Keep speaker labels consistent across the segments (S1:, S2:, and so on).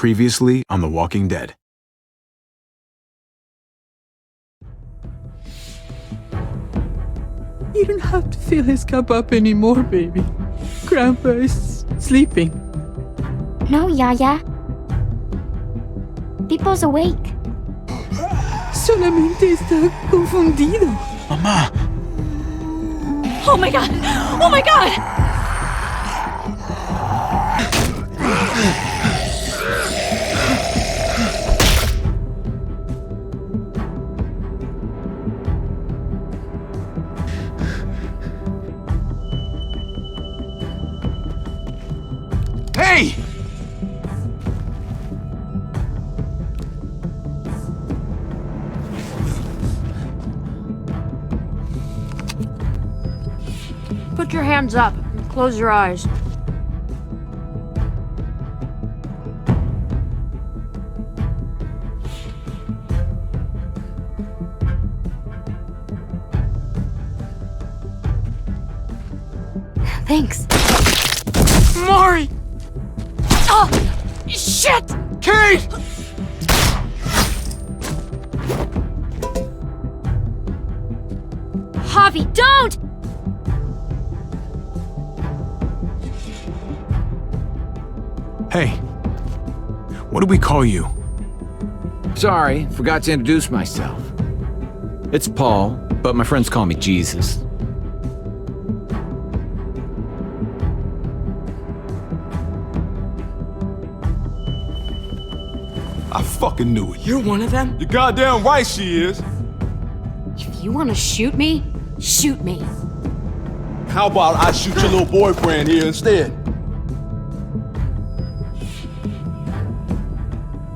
S1: Previously on The Walking Dead.
S2: You don't have to fill his cup up anymore, baby. Grandpa is sleeping.
S3: No, Yaya. Pipo's awake.
S2: Solamente está confundido.
S1: Mamá!
S3: Oh my god! Oh my god!
S1: Hey!
S4: Put your hands up and close your eyes.
S3: Thanks.
S4: Mari! Oh! Shit!
S1: Kate!
S4: Javi, don't!
S1: Hey. What do we call you?
S5: Sorry, forgot to introduce myself. It's Paul, but my friends call me Jesus.
S6: I fucking knew it.
S4: You're one of them?
S6: You're goddamn right she is.
S4: If you want to shoot me, shoot me.
S6: How about I shoot your little boyfriend here instead?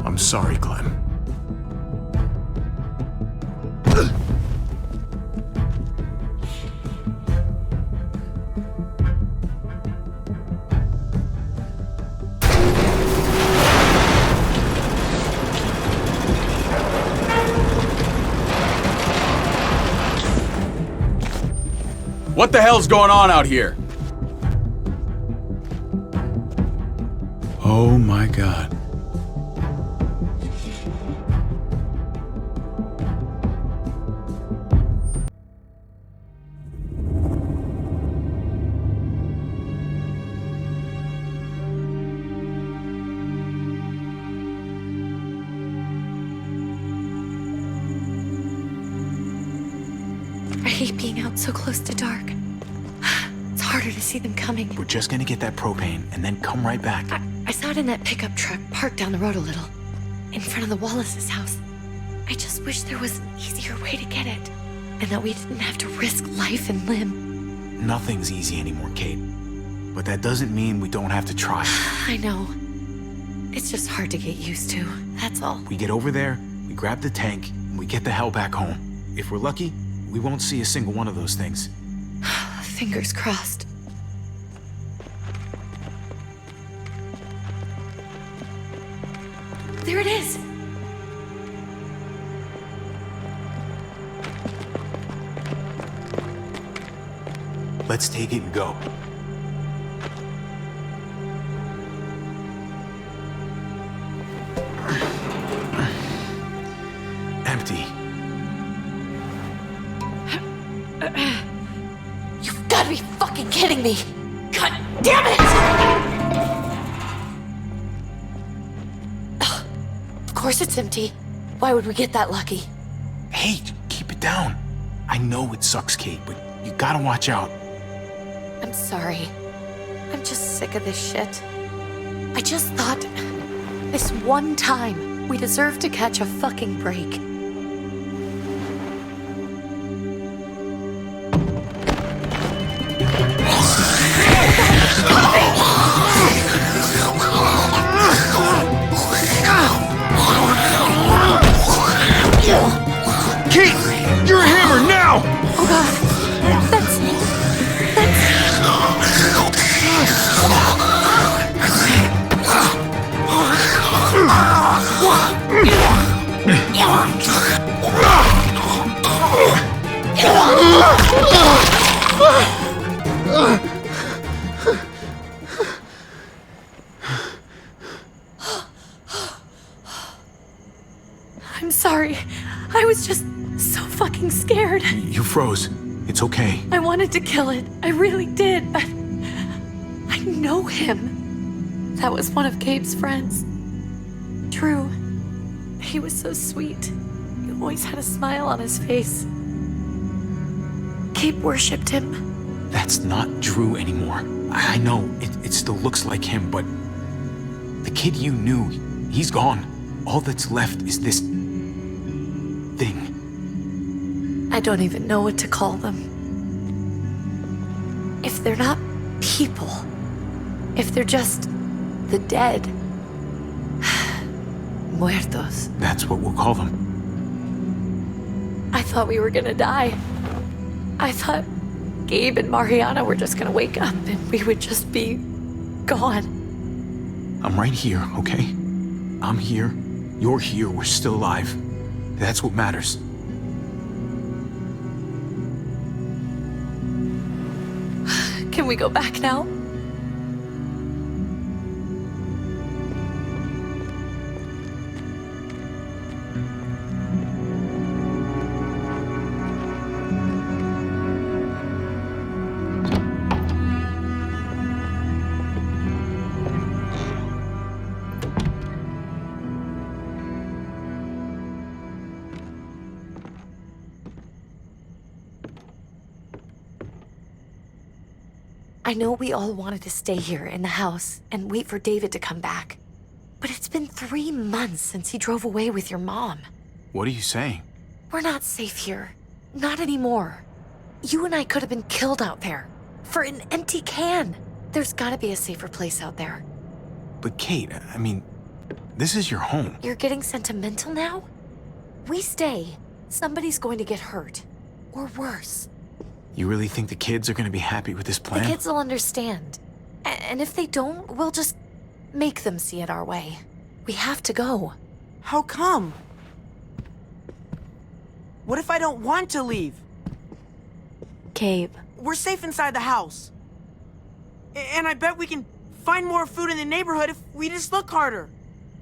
S1: I'm sorry, Clem.
S7: What the hell's going on out here?
S1: Oh my god.
S8: I hate being out so close to dark. It's harder to see them coming.
S1: We're just gonna get that propane and then come right back.
S8: I saw it in that pickup truck parked down the road a little, in front of the Wallace's house. I just wish there was an easier way to get it, and that we didn't have to risk life and limb.
S1: Nothing's easy anymore, Kate. But that doesn't mean we don't have to try.
S8: I know. It's just hard to get used to, that's all.
S1: We get over there, we grab the tank, and we get the hell back home. If we're lucky, we won't see a single one of those things.
S8: Fingers crossed. There it is!
S1: Let's take it and go. Empty.
S8: You've gotta be fucking kidding me! God damn it! Ugh, of course it's empty. Why would we get that lucky?
S1: Hey, keep it down. I know it sucks, Kate, but you gotta watch out.
S8: I'm sorry. I'm just sick of this shit. I just thought, this one time, we deserve to catch a fucking break.
S6: Keith, your hammer now!
S8: Oh god, that's... sorry. I was just so fucking scared.
S1: You froze. It's okay.
S8: I wanted to kill it. I really did, but I know him. That was one of Gabe's friends. Drew. He was so sweet. He always had a smile on his face. Gabe worshipped him.
S1: That's not Drew anymore. I know, it still looks like him, but the kid you knew, he's gone. All that's left is this thing.
S8: I don't even know what to call them. If they're not people, if they're just the dead, muertos.
S1: That's what we'll call them.
S8: I thought we were gonna die. I thought Gabe and Mariana were just gonna wake up and we would just be gone.
S1: I'm right here, okay? I'm here. You're here. We're still alive. That's what matters.
S8: Can we go back now? I know we all wanted to stay here in the house and wait for David to come back. But it's been 3 months since he drove away with your mom.
S1: What are you saying?
S8: We're not safe here. Not anymore. You and I could have been killed out there. For an empty can. There's gotta be a safer place out there.
S1: But Kate, I mean, this is your home.
S8: You're getting sentimental now? We stay, somebody's going to get hurt. Or worse.
S1: You really think the kids are gonna be happy with this plan?
S8: The kids will understand. And if they don't, we'll just make them see it our way. We have to go.
S9: How come? What if I don't want to leave?
S8: Gabe.
S9: We're safe inside the house. And I bet we can find more food in the neighborhood if we just look harder.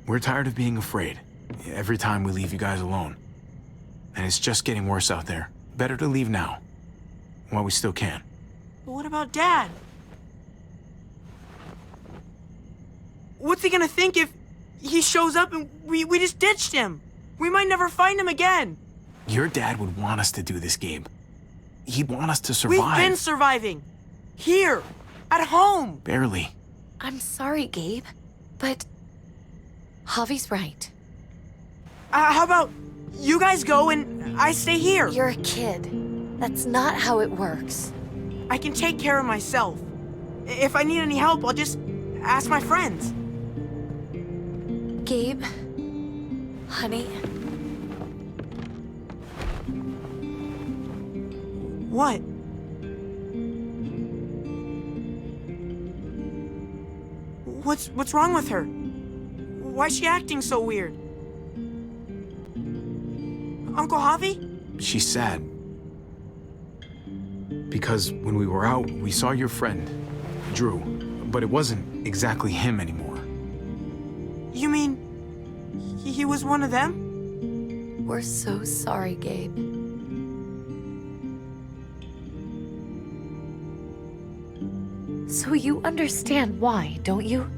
S1: We're tired of being afraid. Every time we leave you guys alone. And it's just getting worse out there. Better to leave now. While we still can.
S9: But what about Dad? What's he gonna think if he shows up and we just ditched him? We might never find him again.
S1: Your dad would want us to do this, Gabe. He'd want us to survive.
S9: We've been surviving. Here. At home.
S1: Barely.
S8: I'm sorry, Gabe. But Javi's right.
S9: How about you guys go and I stay here?
S8: You're a kid. That's not how it works.
S9: I can take care of myself. If I need any help, I'll just ask my friends.
S8: Gabe, honey.
S9: What? What's wrong with her? Why's she acting so weird? Uncle Javi?
S1: She's sad. Because when we were out, we saw your friend, Drew. But it wasn't exactly him anymore.
S9: You mean he was one of them?
S8: We're so sorry, Gabe. So you understand why, don't you?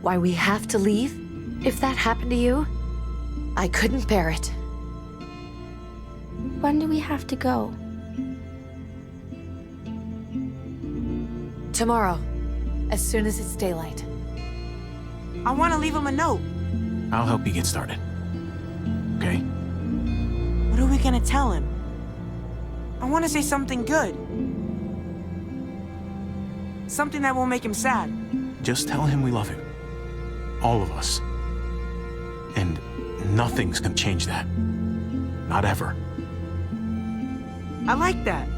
S8: Why we have to leave? If that happened to you, I couldn't bear it.
S3: When do we have to go?
S8: Tomorrow, as soon as it's daylight.
S9: I want to leave him a note.
S1: I'll help you get started. Okay?
S9: What are we gonna tell him? I want to say something good. Something that won't make him sad.
S1: Just tell him we love him. All of us. And nothing's gonna change that. Not ever.
S9: I like that.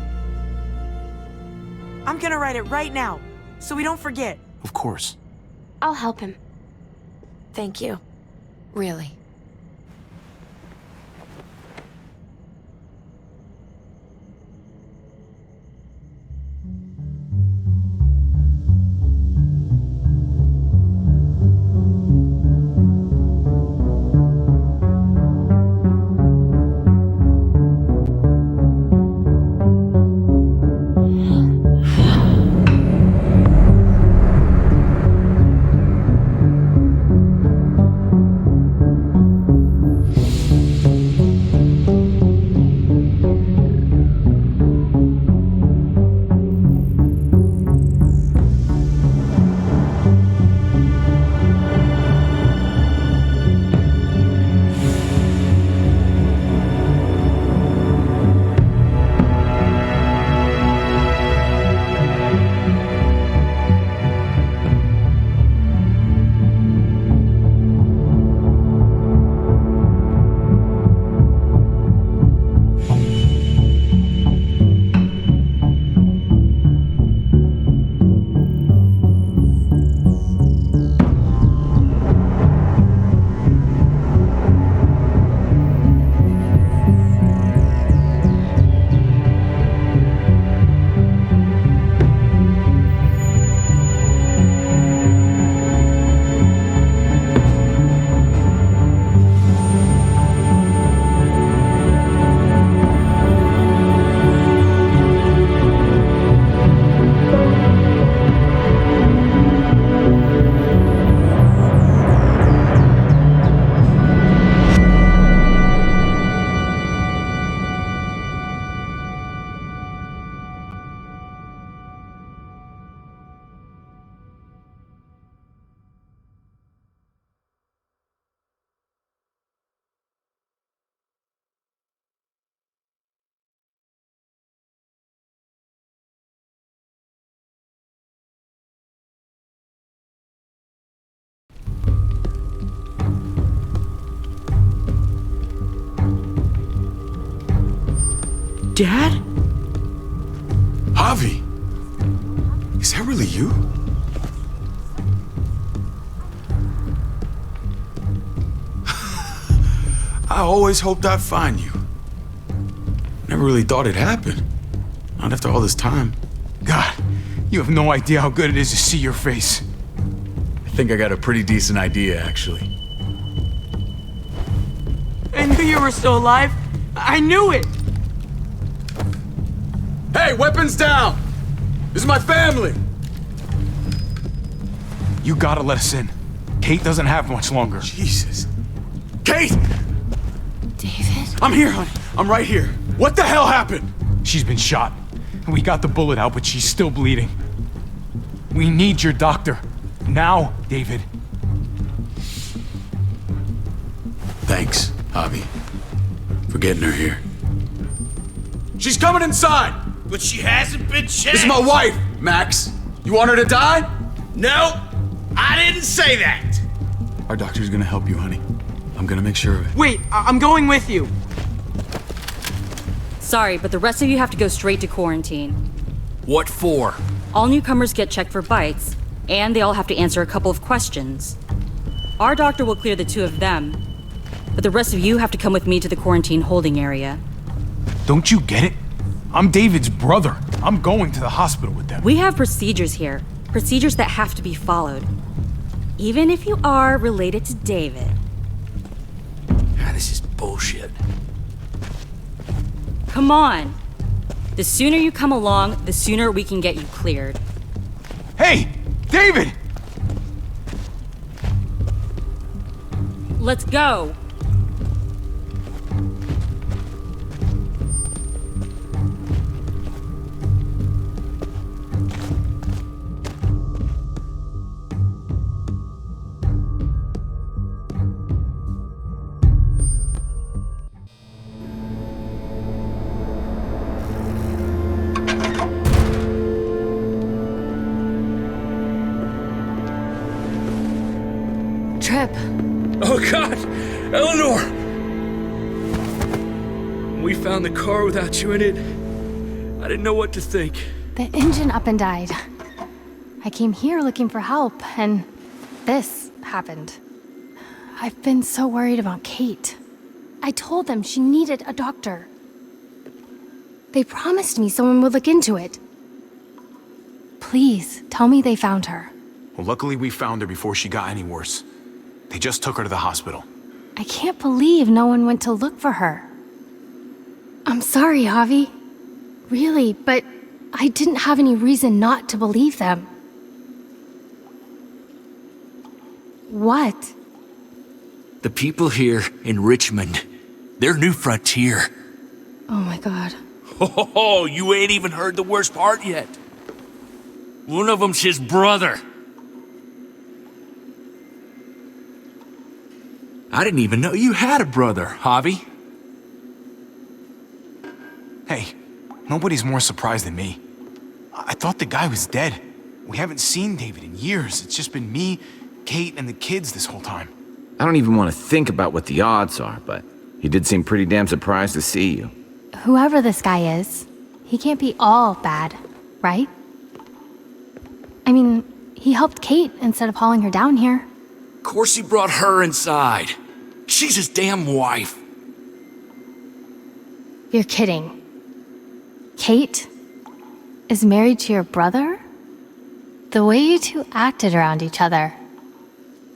S9: I'm gonna write it right now, so we don't forget.
S1: Of course.
S3: I'll help him.
S8: Thank you. Really.
S9: Dad?
S7: Javi! Is that really you? I always hoped I'd find you. Never really thought it'd happen. Not after all this time.
S1: God, you have no idea how good it is to see your face.
S7: I think I got a pretty decent idea, actually.
S9: I knew you were still alive. I knew it.
S7: Hey, weapons down! This is my family!
S1: You gotta let us in. Kate doesn't have much longer.
S7: Jesus. Kate!
S8: David?
S7: I'm here, honey. I'm right here. What the hell happened?
S1: She's been shot. We got the bullet out, but she's still bleeding. We need your doctor. Now, David.
S7: Thanks, Javi, for getting her here. She's coming inside!
S10: But she hasn't been checked.
S7: This is my wife, Max. You want her to die?
S10: No, I didn't say that.
S7: Our doctor's gonna help you, honey. I'm gonna make sure of it.
S9: Wait, I'm going with you.
S3: Sorry, but the rest of you have to go straight to quarantine.
S10: What for?
S3: All newcomers get checked for bites, and they all have to answer a couple of questions. Our doctor will clear the two of them, but the rest of you have to come with me to the quarantine holding area.
S1: Don't you get it? I'm David's brother. I'm going to the hospital with them.
S3: We have procedures here, procedures that have to be followed. Even if you are related to David.
S10: Ah, this is bullshit.
S3: Come on. The sooner you come along, the sooner we can get you cleared.
S1: Hey, David!
S3: Let's go.
S8: Trip.
S10: Oh God, Eleanor! We found the car without you in it. I didn't know what to think.
S8: The engine up and died. I came here looking for help, and this happened. I've been so worried about Kate. I told them she needed a doctor. They promised me someone would look into it. Please, tell me they found her.
S1: Well, luckily we found her before she got any worse. They just took her to the hospital.
S8: I can't believe no one went to look for her. I'm sorry, Javi. Really, but I didn't have any reason not to believe them. What?
S10: The people here in Richmond, their new frontier.
S8: Oh my God.
S10: Oh, you ain't even heard the worst part yet. One of them's his brother. I didn't even know you had a brother, Javi.
S1: Hey, nobody's more surprised than me. I thought the guy was dead. We haven't seen David in years. It's just been me, Kate, and the kids this whole time.
S5: I don't even want to think about what the odds are, but he did seem pretty damn surprised to see you.
S8: Whoever this guy is, he can't be all bad, right? I mean, he helped Kate instead of hauling her down here.
S10: Of course he brought her inside. She's his damn wife.
S8: You're kidding. Kate is married to your brother? The way you two acted around each other.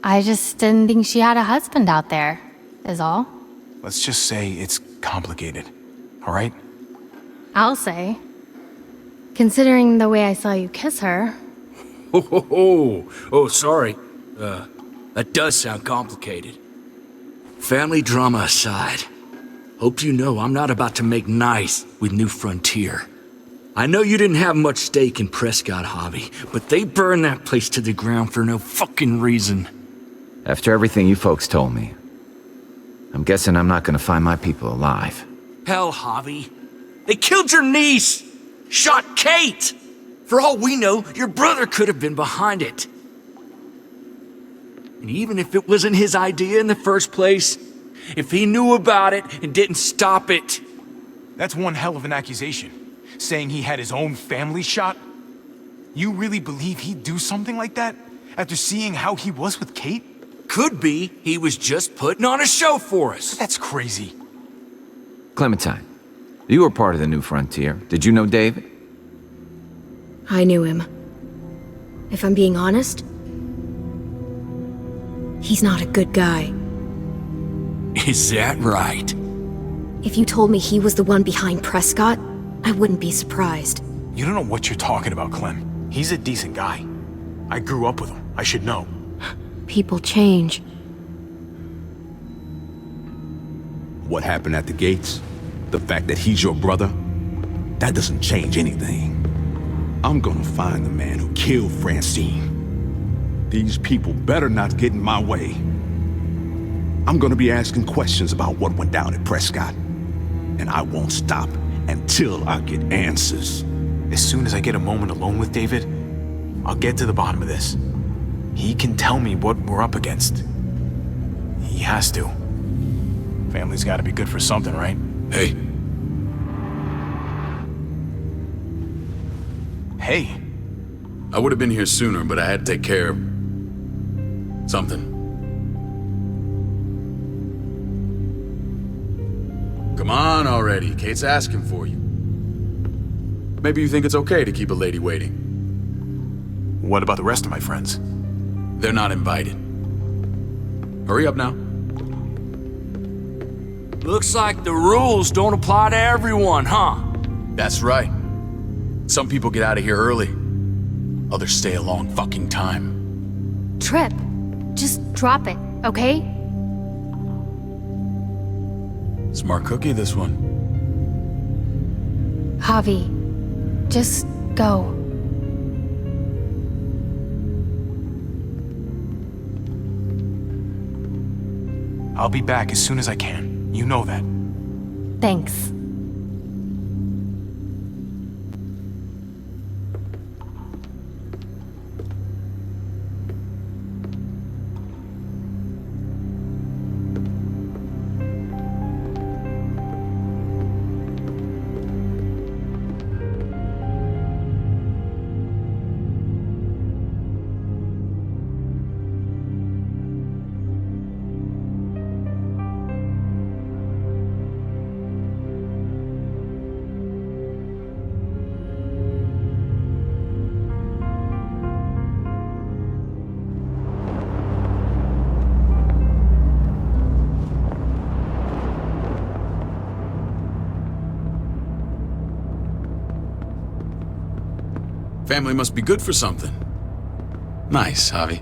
S8: I just didn't think she had a husband out there, is all.
S1: Let's just say it's complicated, all right?
S8: I'll say. Considering the way I saw you kiss her.
S10: Oh, sorry. That does sound complicated. Family drama aside, hope you know I'm not about to make nice with New Frontier. I know you didn't have much stake in Prescott, Javi, but they burned that place to the ground for no fucking reason.
S5: After everything you folks told me, I'm guessing I'm not gonna find my people alive.
S10: Hell, Javi. They killed your niece! Shot Kate! For all we know, your brother could have been behind it. And even if it wasn't his idea in the first place, if he knew about it and didn't stop it,
S1: That's one hell of an accusation. Saying he had his own family shot? You really believe he'd do something like that? After seeing how he was with Kate?
S10: Could be he was just putting on a show for us.
S1: That's crazy.
S5: Clementine, you were part of the New Frontier. Did you know David?
S4: I knew him. If I'm being honest, he's not a good guy.
S10: Is that right?
S4: If you told me he was the one behind Prescott, I wouldn't be surprised.
S1: You don't know what you're talking about, Clem. He's a decent guy. I grew up with him. I should know.
S4: People change.
S6: What happened at the gates? The fact that he's your brother? That doesn't change anything. I'm gonna find the man who killed Francine. These people better not get in my way. I'm gonna be asking questions about what went down at Prescott. And I won't stop until I get answers.
S1: As soon as I get a moment alone with David, I'll get to the bottom of this. He can tell me what we're up against. He has to. Family's gotta be good for something, right?
S7: Hey,
S1: Hey,
S7: I would have been here sooner, but I had to take care of something. Come on already, Kate's asking for you. Maybe you think it's okay to keep a lady waiting.
S1: what about the rest of my friends?
S7: They're not invited. Hurry up now.
S10: Looks like the rules don't apply to everyone, huh?
S7: That's right. Some people get out of here early. Others stay a long fucking time.
S11: Trip, just drop it, okay?
S7: Smart cookie, this one.
S11: Javi, just go.
S1: I'll be back as soon as I can. You know that.
S11: Thanks.
S7: Family must be good for something. Nice, Javi.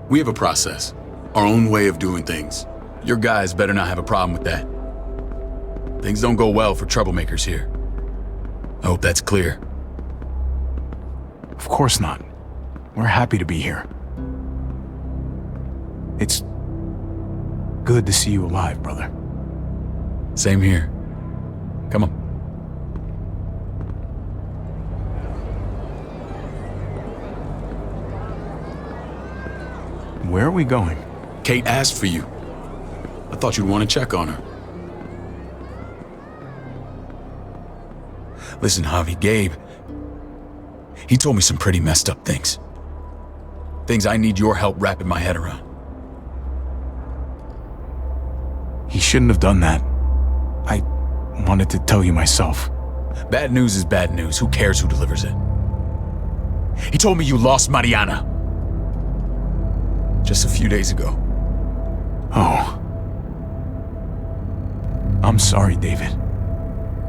S7: We have a process, our own way of doing things. Your guys better not have a problem with that. Things don't go well for troublemakers here. I hope that's clear.
S1: Of course not. We're happy to be here. It's good to see you alive, brother.
S7: Same here. Come on.
S1: Where are we going?
S7: Kate asked for you. I thought you'd want to check on her. Listen, Javi, Gabe, he told me some pretty messed up things. Things I need your help wrapping my head around.
S1: He shouldn't have done that. I wanted to tell you myself.
S7: Bad news is bad news. Who cares who delivers it? He told me you lost Mariana. Just a few days ago.
S1: Oh. I'm sorry, David.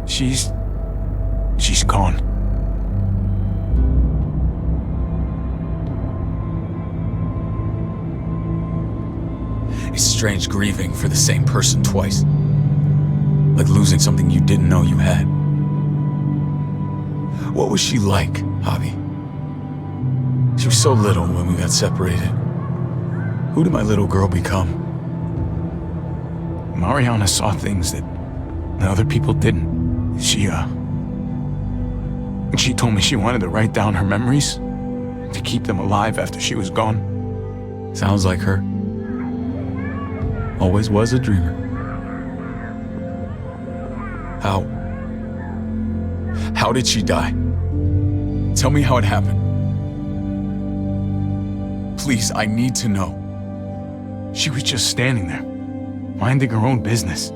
S1: She's gone.
S7: It's strange grieving for the same person twice. Like losing something you didn't know you had. What was she like, Javi? She was so little when we got separated. Who did my little girl become?
S1: Mariana saw things that other people didn't. She told me she wanted to write down her memories to keep them alive after she was gone.
S7: Sounds like her. Always was a dreamer. How did she die? Tell me how it happened. Please, I need to know.
S1: She was just standing there, minding her own business.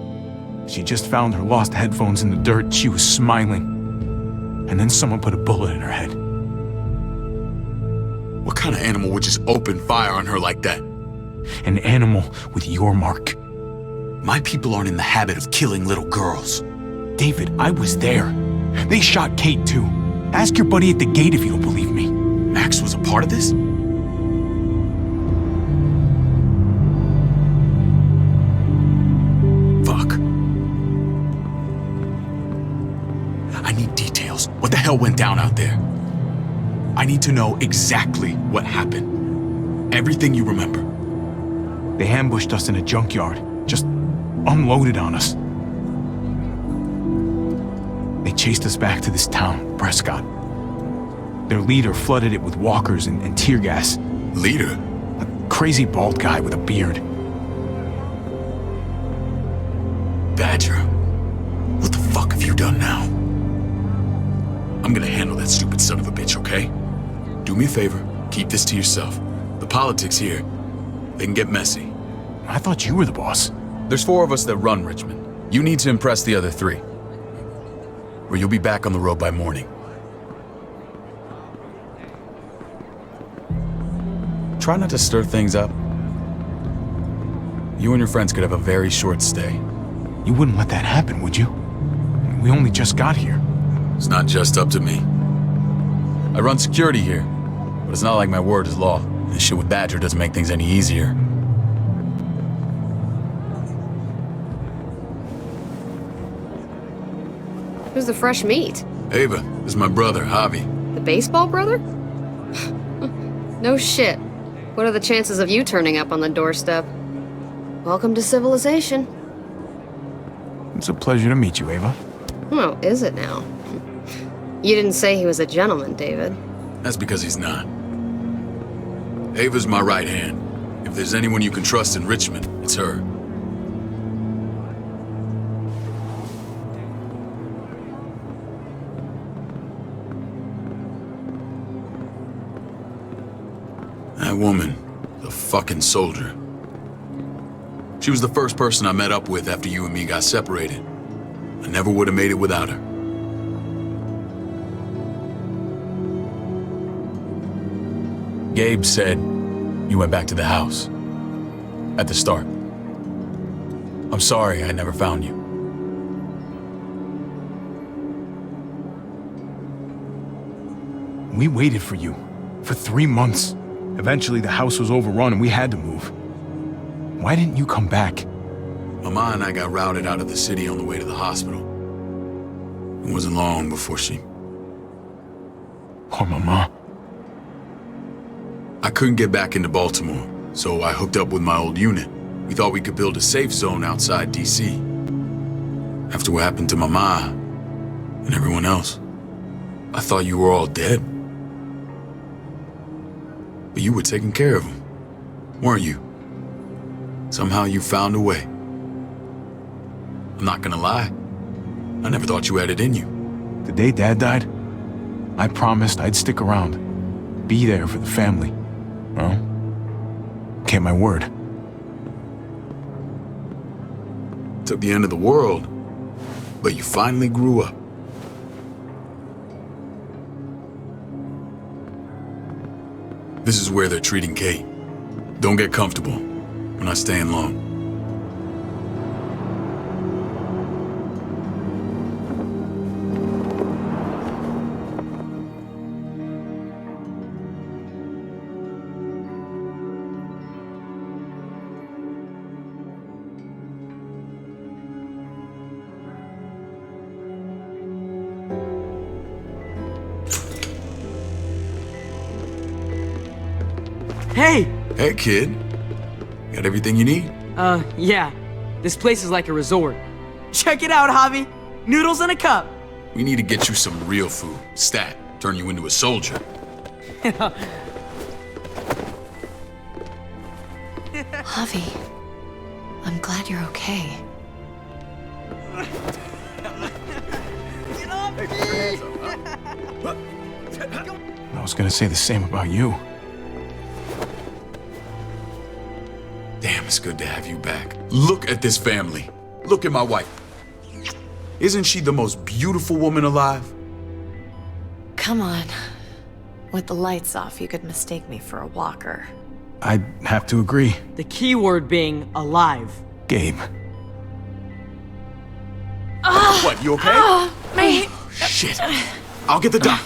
S1: She just found her lost headphones in the dirt. She was smiling. And then someone put a bullet in her head.
S7: What kind of animal would just open fire on her like that?
S1: An animal with your mark.
S7: My people aren't in the habit of killing little girls.
S1: David, I was there. They shot Kate too. Ask your buddy at the gate if you don't believe me.
S7: Max was a part of this? Fuck. I need details. What the hell went down out there? I need to know exactly what happened. Everything you remember.
S1: They ambushed us in a junkyard. Just unloaded on us. They chased us back to this town, Prescott. Their leader flooded it with walkers and tear gas.
S7: Leader?
S1: A crazy bald guy with a beard.
S7: Badger, what the fuck have you done now? I'm gonna handle that stupid son of a bitch, okay? Do me a favor, keep this to yourself. The politics here, they can get messy.
S1: I thought you were the boss.
S7: There's 4 of us that run Richmond. You need to impress the other 3. Or you'll be back on the road by morning. Try not to stir things up. You and your friends could have a very short stay.
S1: You wouldn't let that happen, would you? We only just got here.
S7: It's not just up to me. I run security here, but it's not like my word is law. This shit with Badger doesn't make things any easier.
S12: Who's the fresh meat?
S7: Ava, this is my brother, Javi.
S12: The baseball brother? No shit. What are the chances of you turning up on the doorstep? Welcome to civilization.
S1: It's a pleasure to meet you, Ava.
S12: Oh, is it now? You didn't say he was a gentleman, David.
S7: That's because he's not. Ava's my right hand. If there's anyone you can trust in Richmond, it's her. That woman, the fucking soldier. She was the first person I met up with after you and me got separated. I never would have made it without her. Gabe said you went back to the house. At the start. I'm sorry I never found you.
S1: We waited for you. For 3 months. Eventually the house was overrun and we had to move. Why didn't you come back?
S7: Mama and I got routed out of the city on the way to the hospital. It wasn't long before she...
S1: Poor Mama.
S7: I couldn't get back into Baltimore, so I hooked up with my old unit. We thought we could build a safe zone outside D.C. After what happened to Mama and everyone else, I thought you were all dead. But you were taking care of them, weren't you? Somehow you found a way. I'm not gonna lie. I never thought you had it in you.
S1: The day Dad died, I promised I'd stick around. Be there for the family. Well, kept my word.
S7: Took the end of the world, but you finally grew up. This is where they're treating Kate. Don't get comfortable. We're not staying long.
S9: Hey!
S7: Hey, kid. Got everything you need?
S9: Yeah. This place is like a resort. Check it out, Javi. Noodles in a cup.
S7: We need to get you some real food. Stat. Turn you into a soldier.
S8: Javi, I'm glad you're okay.
S1: I was gonna say the same about you.
S7: Damn, it's good to have you back. Look at this family. Look at my wife. Isn't she the most beautiful woman alive?
S8: Come on. With the lights off, you could mistake me for a walker.
S1: I'd have to agree.
S9: The key word being alive.
S1: Gabe.
S7: What, you okay?
S8: Me.
S7: Shit. I'll get the doc.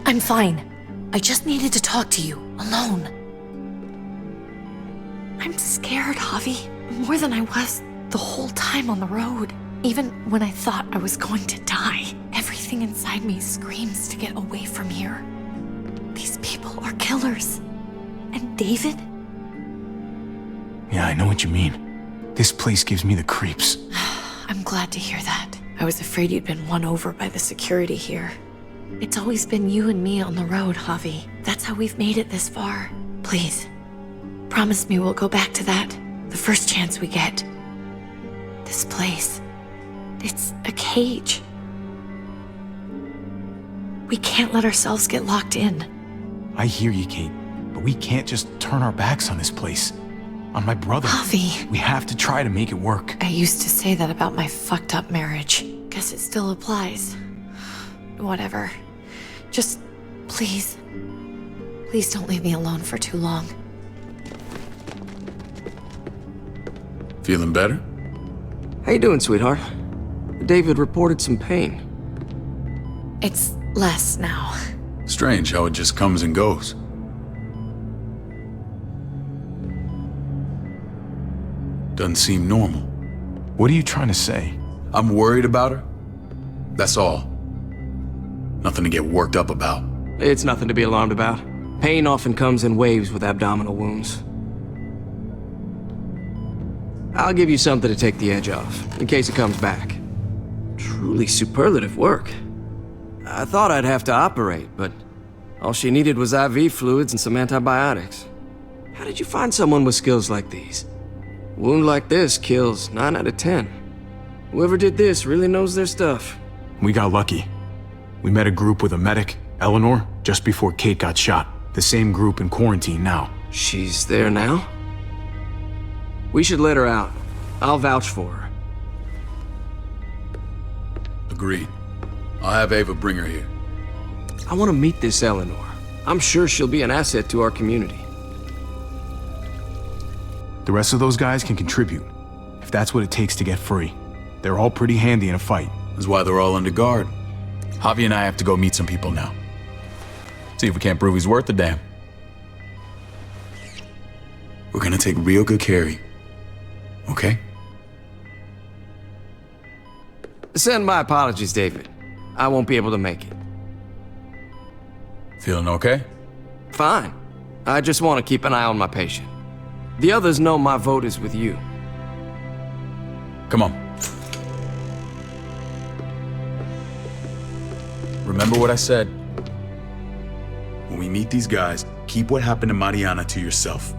S8: I'm fine. I just needed to talk to you, alone. I'm scared, Javi. More than I was the whole time on the road. Even when I thought I was going to die, everything inside me screams to get away from here. These people are killers. And David?
S1: Yeah, I know what you mean. This place gives me the creeps.
S8: I'm glad to hear that. I was afraid you'd been won over by the security here. It's always been you and me on the road, Javi. That's how we've made it this far. Please, promise me we'll go back to that the first chance we get. This place, it's a cage. We can't let ourselves get locked in.
S1: I hear you, Kate, but we can't just turn our backs on this place. On my brother.
S8: Javi.
S1: We have to try to make it work.
S8: I used to say that about my fucked up marriage. Guess it still applies. Whatever. Just, please. Please don't leave me alone for too long.
S7: Feeling better?
S13: How you doing, sweetheart? David reported some pain.
S8: It's less now.
S7: Strange how it just comes and goes. Doesn't seem normal.
S1: What are you trying to say?
S7: I'm worried about her. That's all. Nothing to get worked up about.
S13: It's nothing to be alarmed about. Pain often comes in waves with abdominal wounds. I'll give you something to take the edge off, in case it comes back. Truly superlative work. I thought I'd have to operate, but all she needed was IV fluids and some antibiotics. How did you find someone with skills like these? A wound like this kills 9 out of 10. Whoever did this really knows their stuff.
S1: We got lucky. We met a group with a medic, Eleanor, just before Kate got shot. The same group in quarantine now.
S13: She's there now? We should let her out. I'll vouch for her.
S7: Agreed. I'll have Ava bring her here.
S13: I want to meet this Eleanor. I'm sure she'll be an asset to our community.
S1: The rest of those guys can contribute, if that's what it takes to get free. They're all pretty handy in a fight.
S7: That's why they're all under guard. Javi and I have to go meet some people now. See if we can't prove he's worth a damn. We're gonna take real good care of you. Okay?
S13: Send my apologies, David. I won't be able to make it.
S7: Feeling okay?
S13: Fine. I just want to keep an eye on my patient. The others know my vote is with you.
S7: Come on. Remember what I said. When we meet these guys, keep what happened to Mariana to yourself.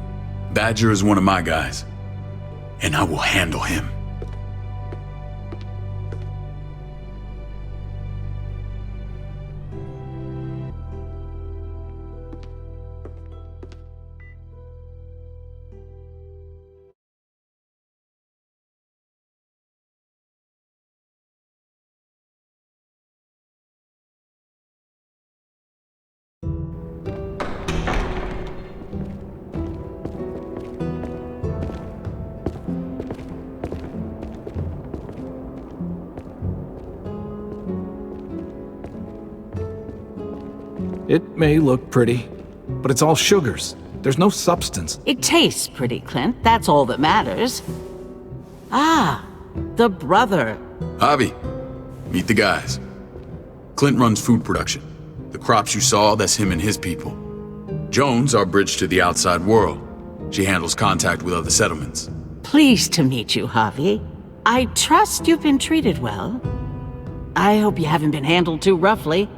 S7: Badger is one of my guys, and I will handle him.
S5: It may look pretty, but it's all sugars. There's no substance.
S14: It tastes pretty, Clint. That's all that matters. Ah, the brother.
S7: Javi, meet the guys. Clint runs food production. The crops you saw, that's him and his people. Jones, our bridge to the outside world. She handles contact with other settlements.
S14: Pleased to meet you, Javi. I trust you've been treated well. I hope you haven't been handled too roughly.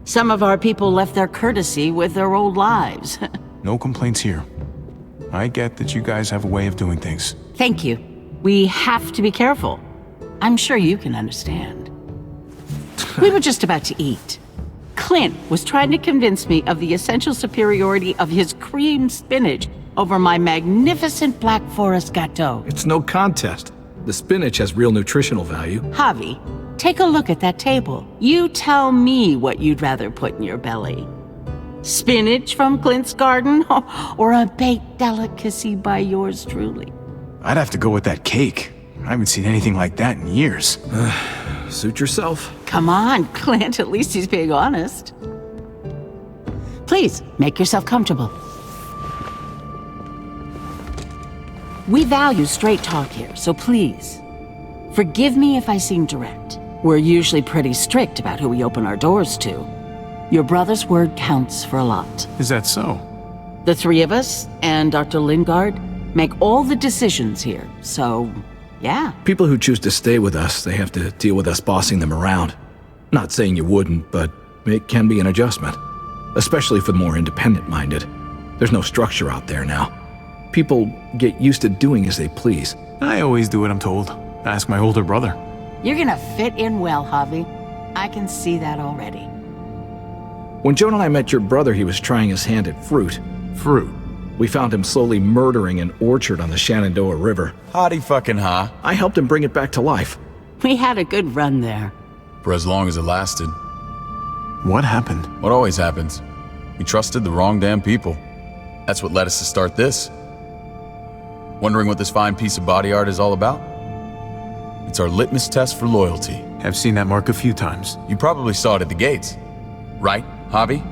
S14: Some of our people left their courtesy with their old lives.
S1: No complaints here. I get that you guys have a way of doing things.
S14: Thank you. We have to be careful. I'm sure you can understand. We were just about to eat. Clint was trying to convince me of the essential superiority of his cream spinach over my magnificent Black Forest gâteau.
S15: It's no contest. The spinach has real nutritional value.
S14: Javi, take a look at that table. You tell me what you'd rather put in your belly. Spinach from Clint's garden, or a baked delicacy by yours truly?
S1: I'd have to go with that cake. I haven't seen anything like that in years.
S15: Suit yourself.
S14: Come on, Clint, at least he's being honest. Please, make yourself comfortable. We value straight talk here, so please, forgive me if I seem direct. We're usually pretty strict about who we open our doors to. Your brother's word counts for a lot.
S1: Is that so?
S14: The three of us and Dr. Lingard make all the decisions here, so yeah.
S15: People who choose to stay with us, they have to deal with us bossing them around. Not saying you wouldn't, but it can be an adjustment. Especially for the more independent-minded. There's no structure out there now. People get used to doing as they please.
S1: I always do what I'm told. Ask my older brother.
S14: You're gonna fit in well, Javi. I can see that already.
S15: When Joan and I met your brother, he was trying his hand at fruit.
S1: Fruit?
S15: We found him slowly murdering an orchard on the Shenandoah River.
S7: Howdy fucking ha.
S15: I helped him bring it back to life.
S14: We had a good run there.
S7: For as long as it lasted.
S1: What happened?
S7: What always happens. We trusted the wrong damn people. That's what led us to start this. Wondering what this fine piece of body art is all about? It's our litmus test for loyalty.
S1: I've seen that mark a few times.
S7: You probably saw it at the gates. Right, Javi?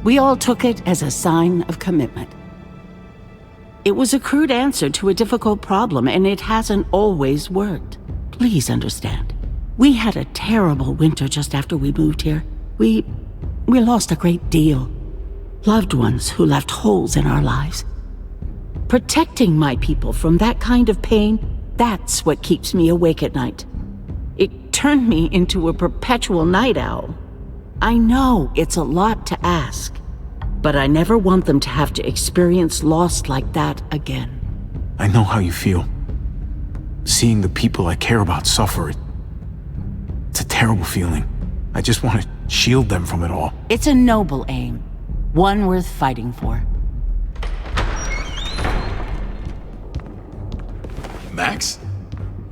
S14: We all took it as a sign of commitment. It was a crude answer to a difficult problem, and it hasn't always worked. Please understand. We had a terrible winter just after we moved here. We lost a great deal. Loved ones who left holes in our lives. Protecting my people from that kind of pain, that's what keeps me awake at night. It turned me into a perpetual night owl. I know it's a lot to ask, but I never want them to have to experience loss like that again.
S1: I know how you feel. Seeing the people I care about suffer, it's a terrible feeling. I just want to shield them from it all.
S14: It's a noble aim, one worth fighting for.
S7: Max?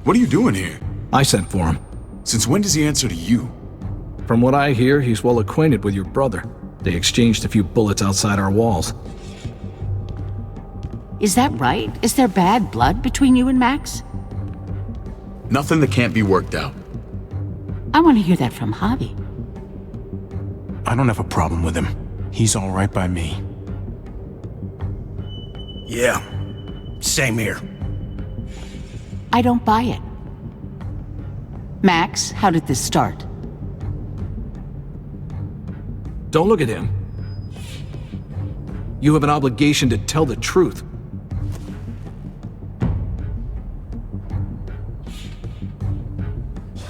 S7: What are you doing here?
S15: I sent for him.
S7: Since when does he answer to you?
S15: From what I hear, he's well acquainted with your brother. They exchanged a few bullets outside our walls.
S14: Is that right? Is there bad blood between you and Max?
S7: Nothing that can't be worked out.
S14: I want to hear that from Javi.
S1: I don't have a problem with him. He's all right by me.
S10: Yeah, same here.
S14: I don't buy it. Max, how did this start?
S15: Don't look at him. You have an obligation to tell the truth.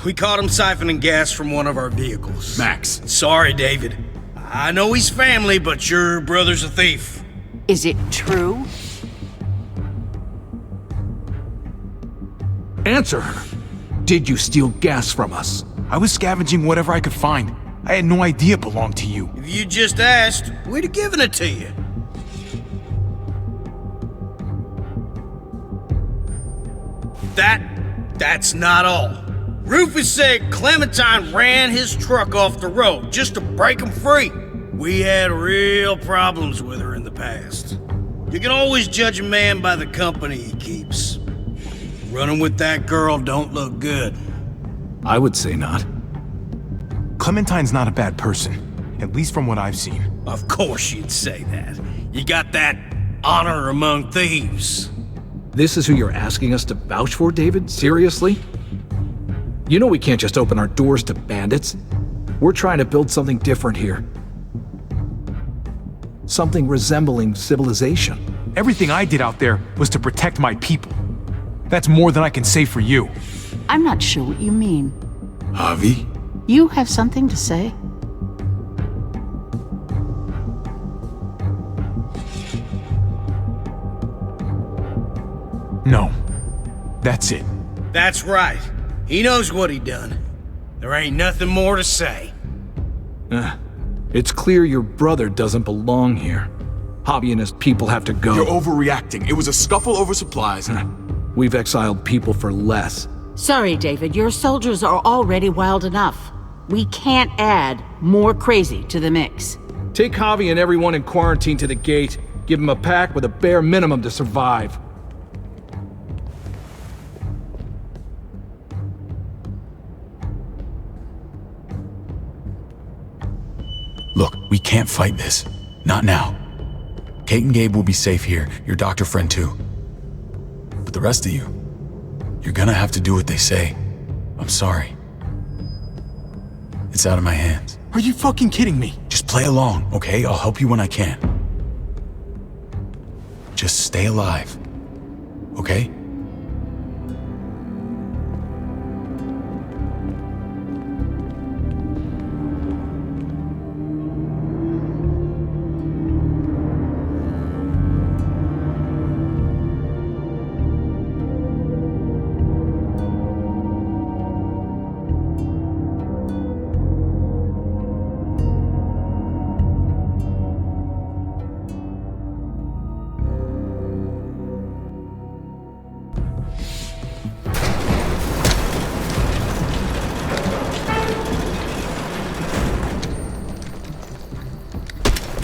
S10: We caught him siphoning gas from one of our vehicles.
S7: Max.
S10: Sorry, David. I know he's family, but your brother's a thief.
S14: Is it true?
S15: Answer her. Did you steal gas from us?
S1: I was scavenging whatever I could find. I had no idea it belonged to you.
S10: If you just asked, we'd have given it to you. That's not all. Rufus said Clementine ran his truck off the road just to break him free. We had real problems with her in the past. You can always judge a man by the company he keeps. Running with that girl don't look good.
S15: I would say not.
S1: Clementine's not a bad person, at least from what I've seen.
S10: Of course you'd say that. You got that honor among thieves.
S15: This is who you're asking us to vouch for, David? Seriously? You know we can't just open our doors to bandits. We're trying to build something different here. Something resembling civilization.
S1: Everything I did out there was to protect my people. That's more than I can say for you.
S14: I'm not sure what you mean.
S7: Javi?
S14: You have something to say?
S1: No. That's it.
S10: That's right.
S16: He knows what he done. There ain't nothing more to say.
S15: It's clear your brother doesn't belong here. Javi and his people have to go.
S7: You're overreacting. It was a scuffle over supplies.
S15: We've exiled people for less.
S14: Sorry, David, your soldiers are already wild enough. We can't add more crazy to the mix.
S15: Take Javi and everyone in quarantine to the gate. Give them a pack with a bare minimum to survive.
S7: Look, we can't fight this. Not now. Kate and Gabe will be safe here, your doctor friend too. But the rest of you, you're gonna have to do what they say. I'm sorry. It's out of my hands.
S1: Are you fucking kidding me?
S7: Just play along, okay? I'll help you when I can. Just stay alive, okay?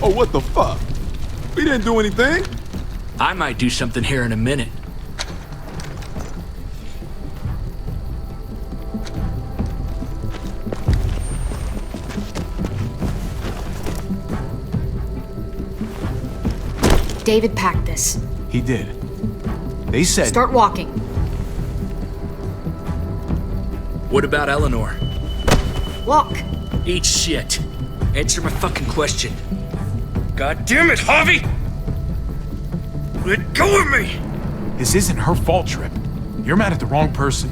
S6: Oh, what the fuck? We didn't do anything.
S10: I might do something here in a minute.
S4: David packed this.
S1: He did. They said...
S4: Start walking.
S10: What about Eleanor?
S4: Walk.
S10: Eat shit. Answer my fucking question. God damn it, Javi! Let go of me!
S1: This isn't her fault, Trip. You're mad at the wrong person.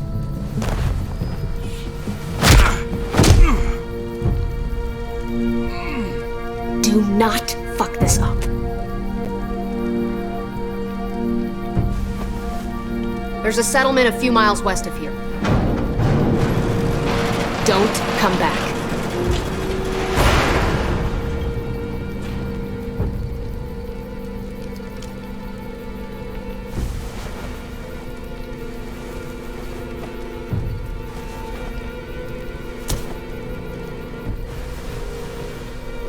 S4: Do not fuck this up.
S12: There's a settlement a few miles west of here. Don't come back.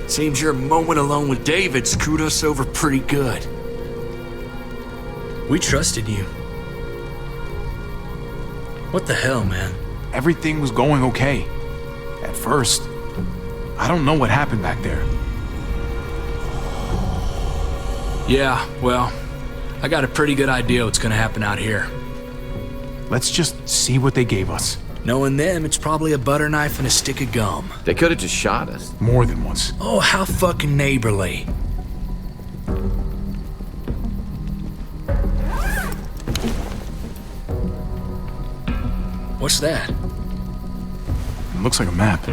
S10: Seems your moment alone with David screwed us over pretty good. We trusted you. What the hell, man?
S1: Everything was going okay. At first. I don't know what happened back there.
S10: Yeah, well, I got a pretty good idea what's gonna happen out here.
S1: Let's just see what they gave us.
S10: Knowing them, it's probably a butter knife and a stick of gum.
S5: They could have just shot us.
S1: More than once.
S10: Oh, how fucking neighborly. What's that?
S1: It looks like a map.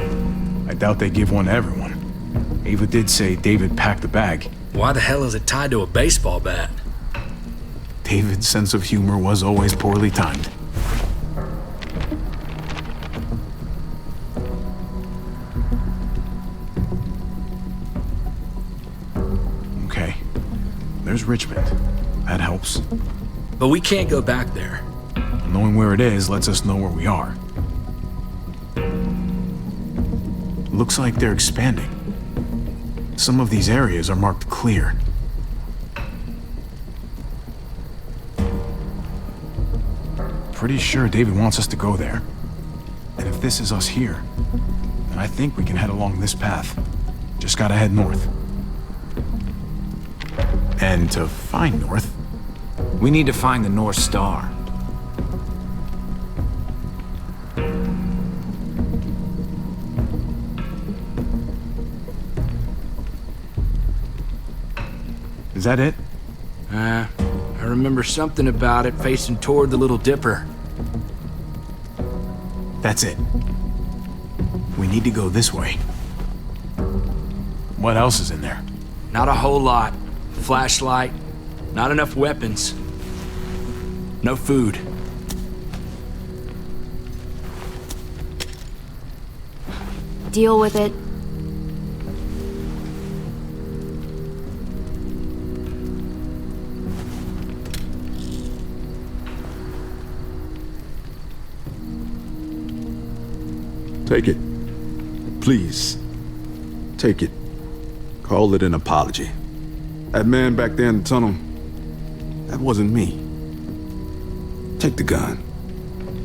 S1: I doubt they give one to everyone. Ava did say David packed the bag.
S10: Why the hell is it tied to a baseball bat?
S1: David's sense of humor was always poorly timed. Okay. There's Richmond. That helps.
S10: But we can't go back there.
S1: Knowing where it is lets us know where we are. Looks like they're expanding. Some of these areas are marked clear. Pretty sure David wants us to go there. And if this is us here, then I think we can head along this path. Just gotta head north. And to find north...
S5: We need to find the North Star.
S1: Is that it?
S10: I remember something about it facing toward the Little Dipper.
S1: That's it. We need to go this way. What else is in there?
S10: Not a whole lot. Flashlight, not enough weapons. No food.
S4: Deal with it.
S6: Take it. Please. Take it. Call it an apology. That man back there in the tunnel, that wasn't me. Take the gun.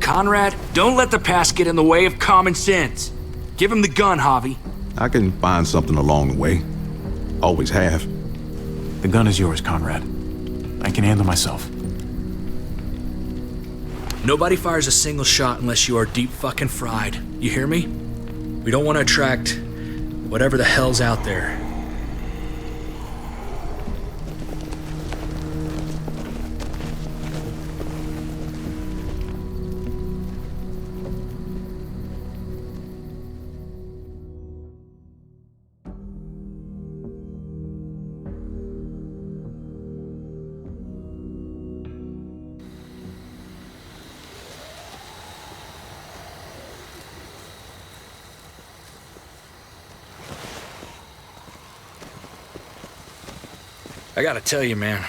S10: Conrad, don't let the past get in the way of common sense. Give him the gun, Javi.
S6: I can find something along the way. Always have.
S1: The gun is yours, Conrad. I can handle myself.
S10: Nobody fires a single shot unless you are deep fucking fried. You hear me? We don't want to attract whatever the hell's out there. I gotta tell you, man,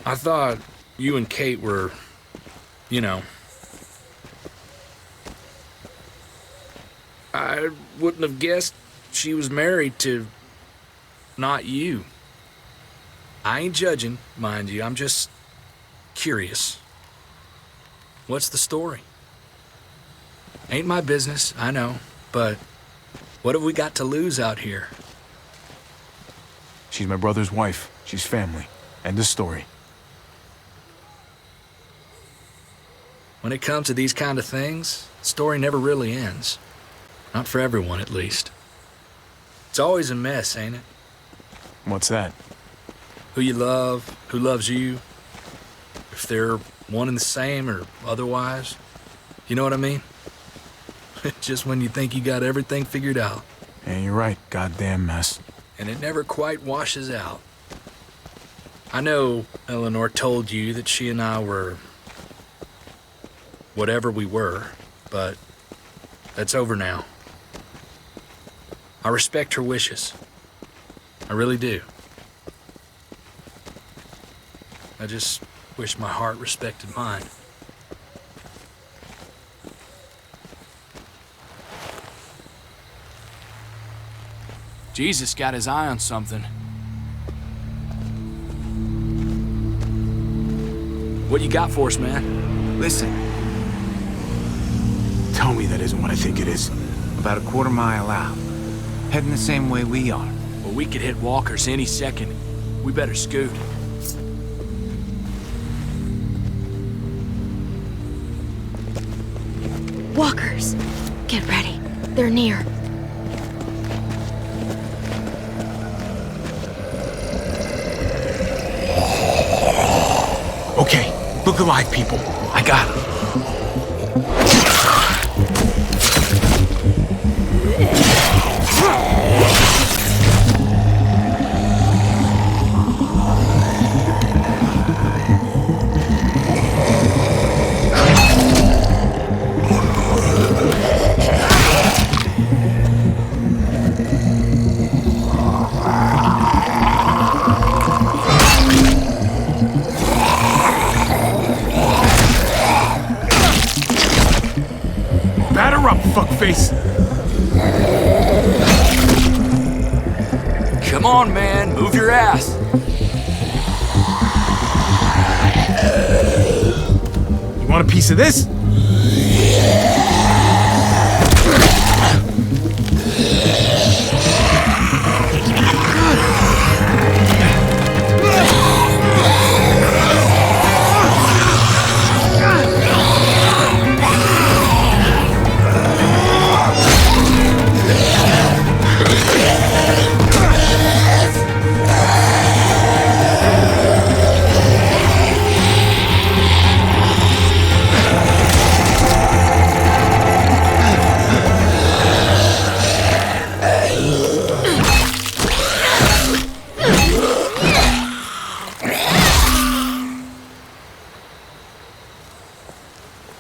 S10: I thought you and Kate were, you know, I wouldn't have guessed she was married to not you. I ain't judging, mind you, I'm just curious. What's the story? Ain't my business, I know, but what have we got to lose out here?
S1: She's my brother's wife. She's family. End of story.
S10: When it comes to these kind of things, the story never really ends. Not for everyone, at least. It's always a mess, ain't it?
S1: What's that?
S10: Who you love, who loves you, if they're one and the same or otherwise. You know what I mean? Just when you think you got everything figured out.
S1: Yeah, you're right. Goddamn mess.
S10: And it never quite washes out. I know Eleanor told you that she and I were whatever we were, but that's over now. I respect her wishes. I really do. I just wish my heart respected mine.
S13: Jesus got his eye on something.
S10: What you got for us, man?
S1: Listen. Tell me that isn't what I think it is.
S5: About a quarter mile out. Heading the same way we are.
S10: Well, we could hit walkers any second. We better scoot.
S4: Walkers! Get ready. They're near.
S1: Okay, look alive, people. I got him. Fuckface.
S10: Come on, man. Move your ass.
S1: You want a piece of this?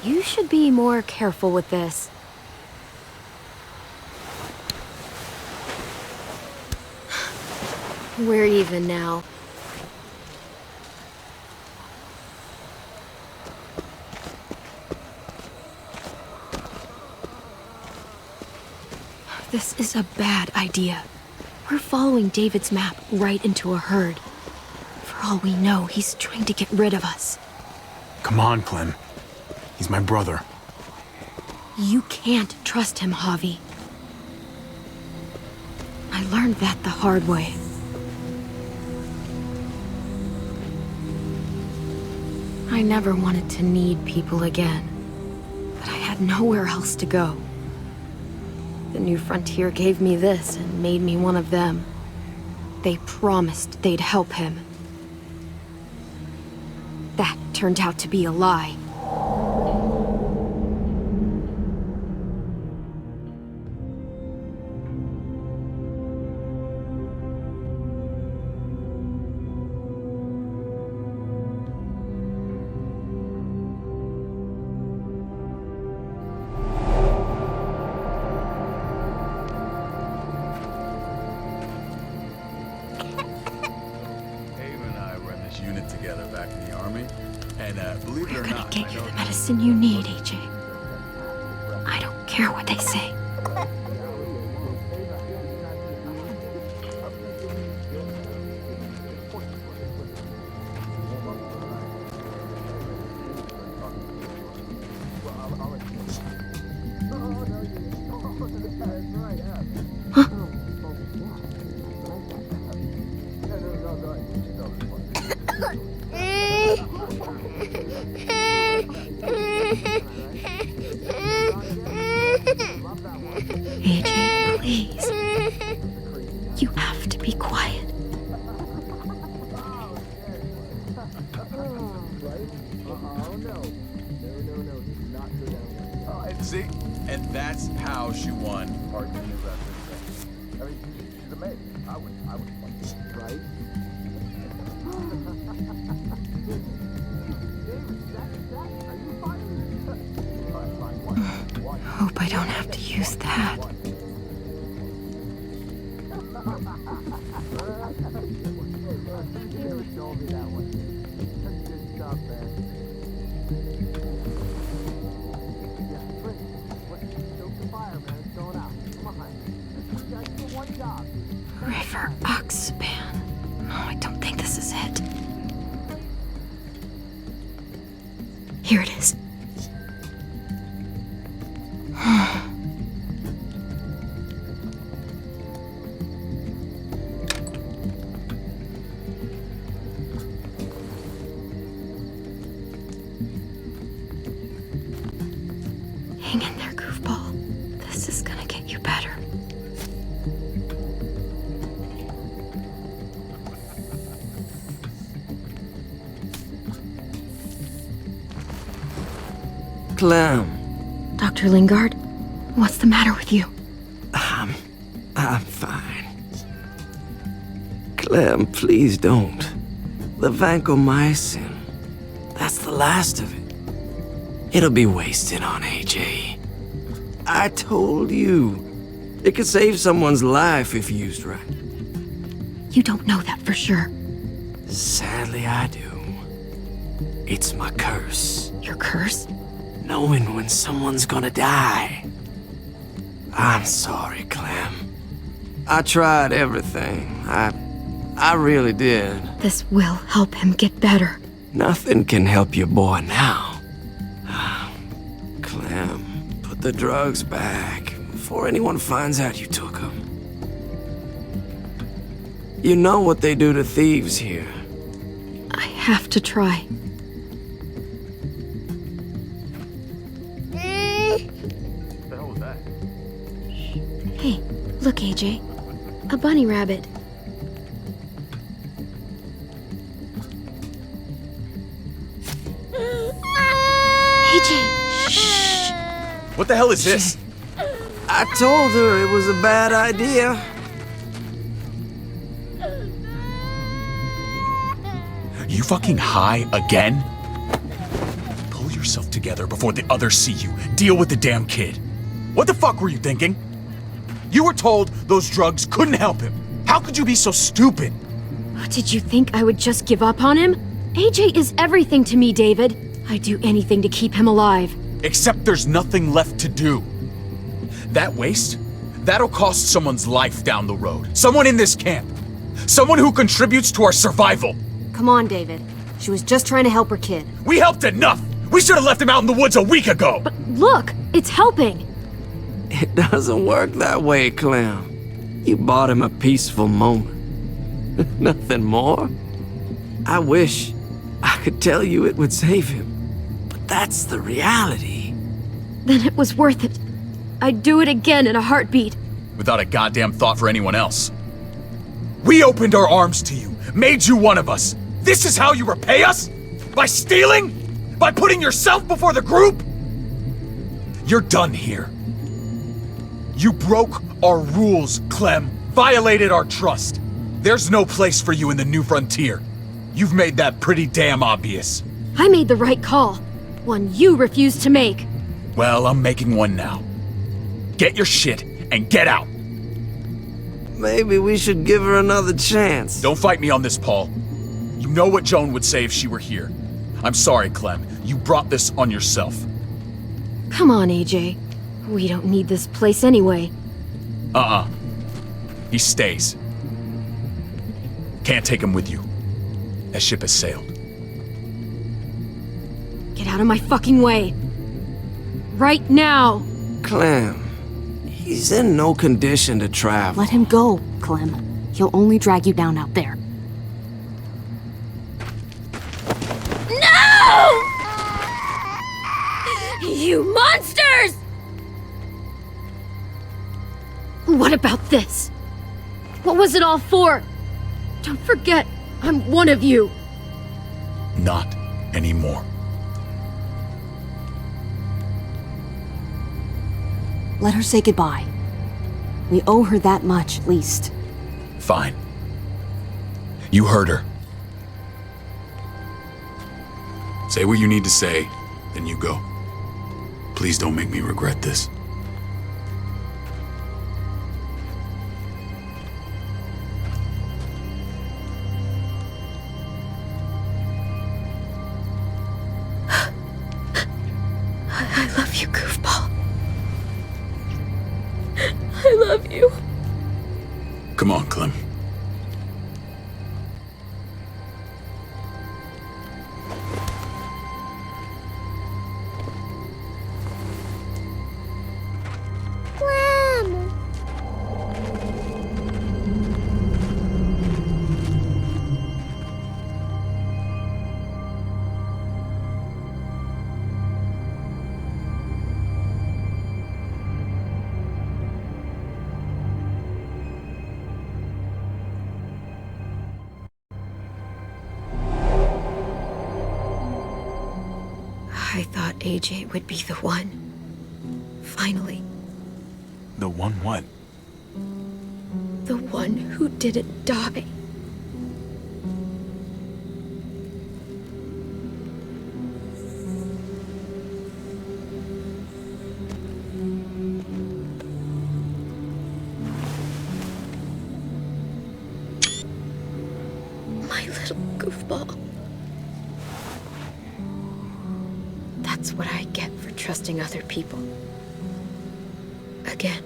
S4: You should be more careful with this. We're even now. This is a bad idea. We're following David's map right into a herd. For all we know, he's trying to get rid of us.
S1: Come on, Clem. He's my brother.
S4: You can't trust him, Javi. I learned that the hard way. I never wanted to need people again, but I had nowhere else to go. The New Frontier gave me this and made me one of them. They promised they'd help him. That turned out to be a lie. You need, AJ. I don't care what they say. AJ, please. You have to be quiet.
S7: See? And that's how she won.
S17: Right?
S4: Hope I don't have to use that. River Oxpan. No, I don't think this is it. Here it is. Hang in there, goofball. This is gonna get you better.
S13: Clem.
S4: Dr. Lingard, what's the matter with you?
S13: I'm fine. Clem, please don't. The vancomycin. That's the last of it. It'll be wasted on AJ. I told you. It could save someone's life if used right.
S4: You don't know that for sure.
S13: Sadly, I do. It's my curse.
S4: Your curse?
S13: Knowing when someone's gonna die. I'm sorry, Clem. I tried everything. I really did.
S4: This will help him get better.
S13: Nothing can help your boy now. Clem, put the drugs back before anyone finds out you took them. You know what they do to thieves here.
S4: I have to try. Hey, look, AJ. A bunny rabbit. AJ, shh.
S7: What the hell is this?
S13: I told her it was a bad idea.
S7: You fucking high again? Pull yourself together before the others see you. Deal with the damn kid. What the fuck were you thinking? You were told those drugs couldn't help him. How could you be so stupid?
S4: Did you think I would just give up on him? AJ is everything to me, David. I'd do anything to keep him alive.
S7: Except there's nothing left to do. That waste? That'll cost someone's life down the road. Someone in this camp. Someone who contributes to our survival.
S12: Come on, David. She was just trying to help her kid.
S7: We helped enough! We should have left him out in the woods a week ago!
S4: But look, it's helping.
S13: It doesn't work that way, Clem. You bought him a peaceful moment. Nothing more. I wish I could tell you it would save him. But that's the reality.
S4: Then it was worth it. I'd do it again in a heartbeat.
S7: Without a goddamn thought for anyone else. We opened our arms to you, made you one of us. This is how you repay us? By stealing? By putting yourself before the group? You're done here. You broke our rules, Clem. Violated our trust. There's no place for you in the new frontier. You've made that pretty damn obvious.
S4: I made the right call. One you refused to make.
S7: Well, I'm making one now. Get your shit and get out.
S13: Maybe we should give her another chance.
S7: Don't fight me on this, Paul. You know what Joan would say if she were here. I'm sorry, Clem. You brought this on yourself.
S4: Come on, AJ. We don't need this place anyway.
S7: He stays. Can't take him with you. That ship has sailed.
S4: Get out of my fucking way. Right now.
S13: Clem, he's in no condition to travel.
S17: Let him go, Clem. He'll only drag you down out there.
S4: No! You monsters! What about this? What was it all for? Don't forget, I'm one of you.
S7: Not anymore.
S17: Let her say goodbye. We owe her that much, at least.
S7: Fine. You heard her. Say what you need to say, then you go. Please don't make me regret this.
S4: I love you, goofball. I love you.
S7: Come on, Clem.
S4: I thought AJ would be the one. Finally.
S1: The one what?
S4: The one who didn't die. My little goofball. That's what I get for trusting other people. Again.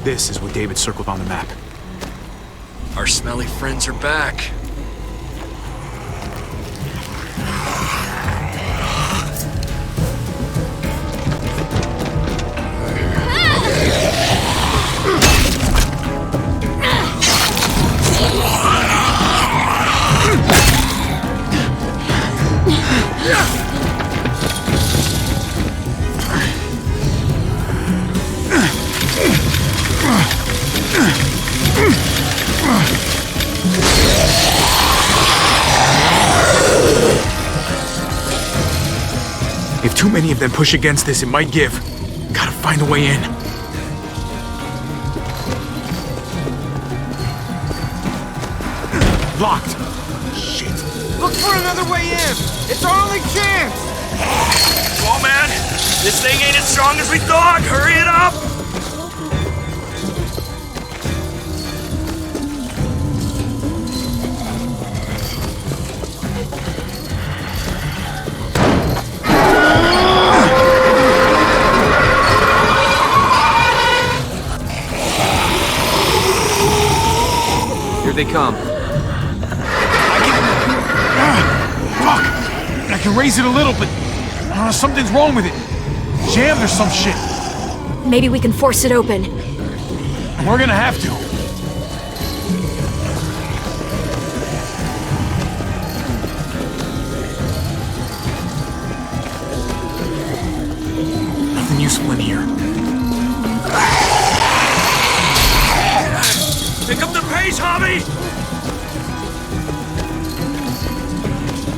S1: This is what David circled on the map.
S10: Our smelly friends are back.
S1: If too many of them push against this, it might give. Gotta find a way in. Locked. Shit. Look
S16: Look for another way in! It's our only chance!
S10: Come on, man! This thing ain't as strong as we thought! Hurry it up!
S13: Here they come.
S1: Fuck! I can raise it a little, but something's wrong with it. Jammed or some shit.
S4: Maybe we can force it open.
S1: We're gonna have to. Nothing useful in here.
S10: Pick up the pace, Hobby!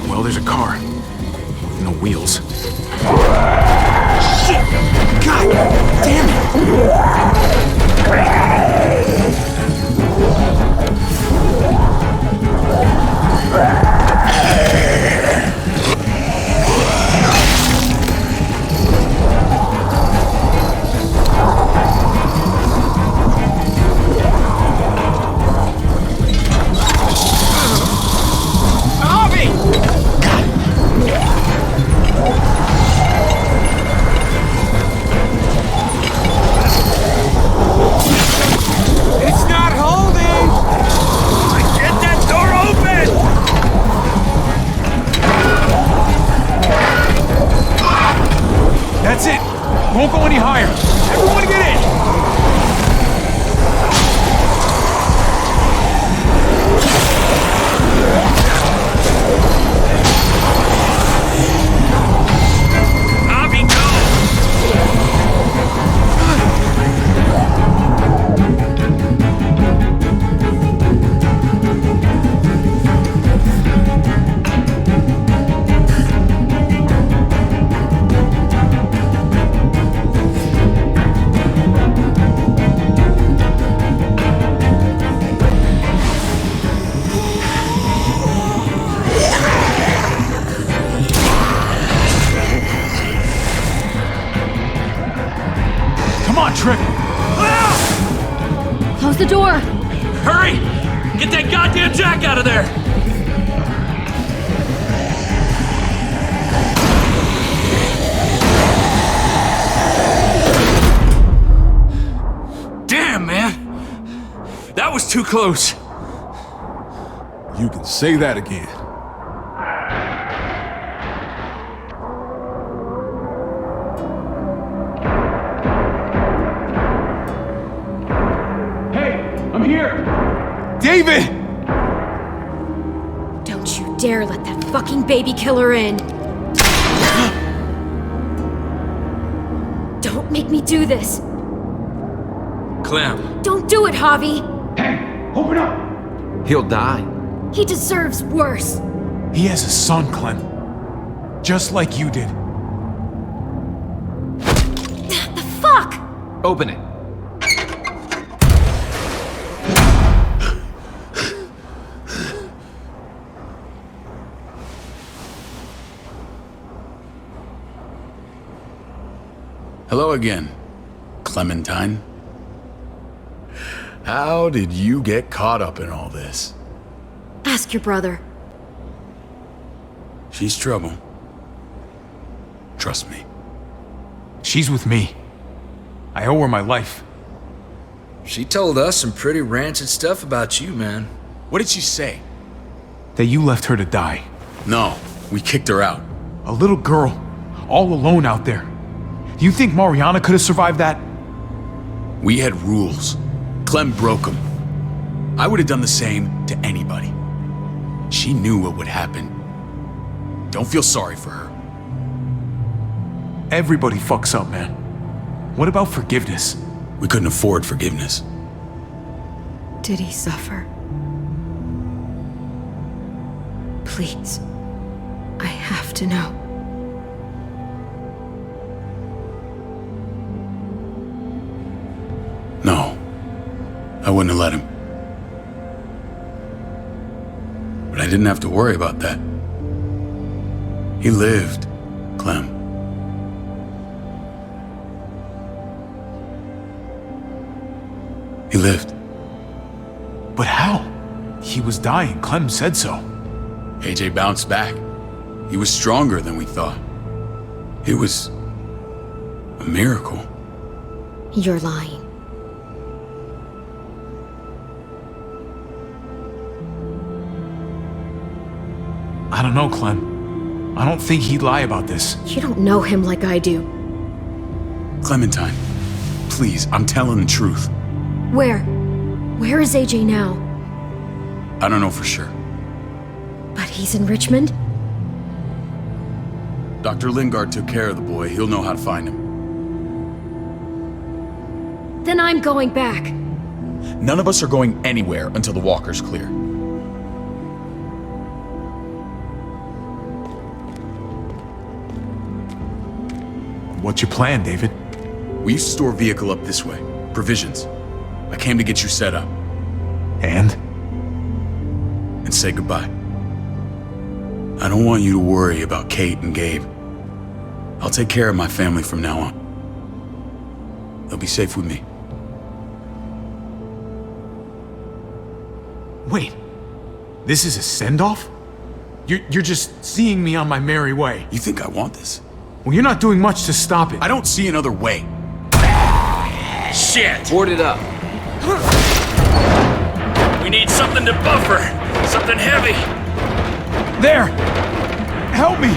S1: Well, there's a car. With no wheels.
S16: Shit! God damn
S1: That's it! Won't go any higher! Everyone get in!
S10: Hobby, go!
S1: Come on, Trick!
S4: Close the door!
S10: Hurry! Get that goddamn jack out of there! Damn, man! That was too close.
S6: You can say that again.
S1: I'm here! David!
S4: Don't you dare let that fucking baby killer in! Don't make me do this!
S10: Clem.
S4: Don't do it, Javi!
S1: Open up!
S5: He'll die.
S4: He deserves worse!
S1: He has a son, Clem. Just like you did.
S4: The fuck?!
S5: Open it.
S7: Hello again, Clementine. How did you get caught up in all this?
S4: Ask your brother.
S7: She's trouble. Trust me.
S1: She's with me. I owe her my life.
S10: She told us some pretty rancid stuff about you, man.
S7: What did she say?
S1: That you left her to die.
S7: No, we kicked her out.
S1: A little girl, all alone out there. Do you think Mariana could have survived that?
S7: We had rules. Clem broke them. I would have done the same to anybody. She knew what would happen. Don't feel sorry for her.
S1: Everybody fucks up, man. What about forgiveness?
S7: We couldn't afford forgiveness.
S4: Did he suffer? Please. I have to know.
S7: No. I wouldn't have let him. But I didn't have to worry about that. He lived, Clem. He lived.
S1: But how? He was dying. Clem said so.
S7: AJ bounced back. He was stronger than we thought. It was a miracle.
S4: You're lying.
S1: I don't know, Clem. I don't think he'd lie about this.
S4: You don't know him like I do.
S7: Clementine, please, I'm telling the truth.
S4: Where? Where is AJ now?
S7: I don't know for sure.
S4: But he's in Richmond?
S7: Dr. Lingard took care of the boy. He'll know how to find him.
S4: Then I'm going back.
S18: None of us are going anywhere until the walker's clear.
S1: What's your plan, David?
S7: We used to store a vehicle up this way. Provisions. I came to get you set up.
S1: And
S7: say goodbye. I don't want you to worry about Kate and Gabe. I'll take care of my family from now on. They'll be safe with me.
S1: Wait, this is a send-off? You're just seeing me on my merry way.
S7: You think I want this?
S1: Well, you're not doing much to stop it.
S7: I don't see another way.
S10: Shit!
S13: Board it up.
S10: We need something to buffer. Something heavy.
S1: There! Help me!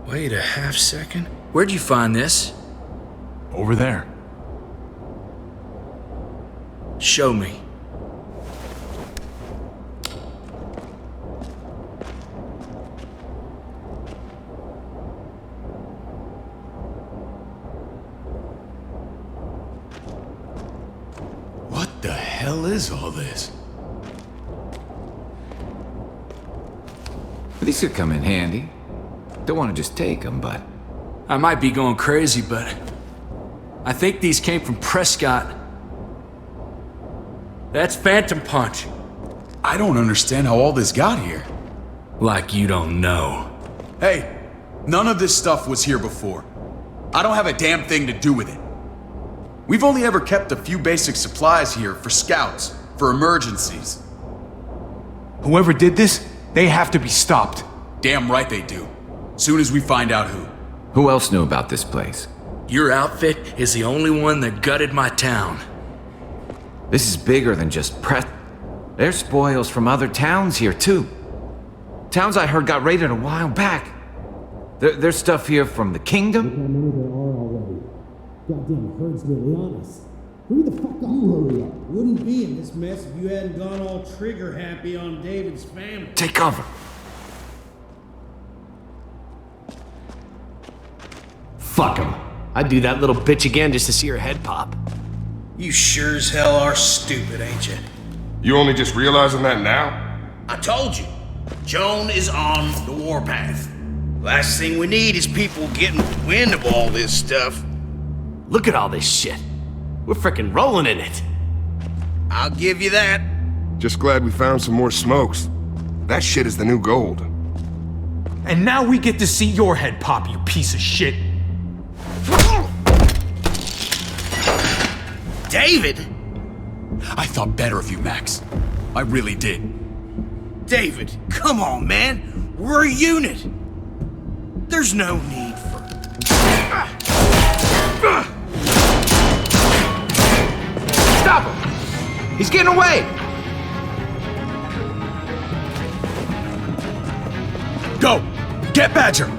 S10: Wait a half second. Where'd you find this?
S1: Over there.
S10: Show me.
S7: What the hell is all this?
S5: These could come in handy. Don't want to just take them, but...
S10: I might be going crazy, but... I think these came from Prescott. That's Phantom Punch.
S7: I don't understand how all this got here.
S10: Like you don't know.
S7: Hey, none of this stuff was here before. I don't have a damn thing to do with it. We've only ever kept a few basic supplies here for scouts, for emergencies.
S1: Whoever did this, they have to be stopped.
S7: Damn right they do. Soon as we find out who.
S5: Who else knew about this place?
S10: Your outfit is the only one that gutted my town.
S5: This is bigger than just Pres... There's spoils from other towns here, too. Towns I heard got raided a while back. There's stuff here from the kingdom.
S19: Look how many there are already. Goddamn herd's really on us. Hurry the fuck up. You hurry up.
S16: Wouldn't be in this mess if you hadn't gone all trigger happy on David's family.
S5: Take cover.
S13: Fuck him. I'd do that little bitch again just to see her head pop.
S16: You sure as hell are stupid, ain't you?
S20: You only just realizing that now?
S16: I told you. Joan is on the warpath. Last thing we need is people getting wind of all this stuff.
S13: Look at all this shit. We're frickin' rolling in it.
S16: I'll give you that.
S20: Just glad we found some more smokes. That shit is the new gold.
S1: And now we get to see your head pop, you piece of shit.
S16: David?
S7: I thought better of you, Max. I really did.
S16: David, come on, man. We're a unit. There's no need for...
S5: Stop him! He's getting away!
S7: Go! Get Badger!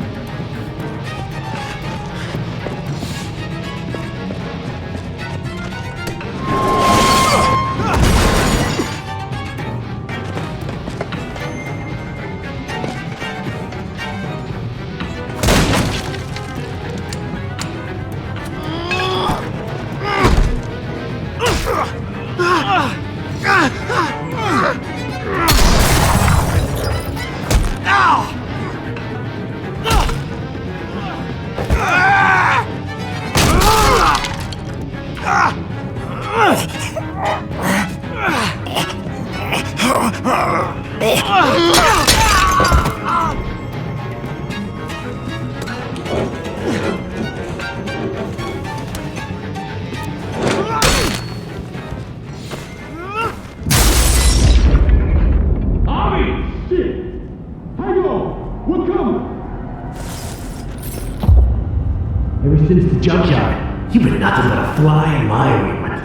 S19: Ever since the junkyard, you've been nothing but a fly in my ointment.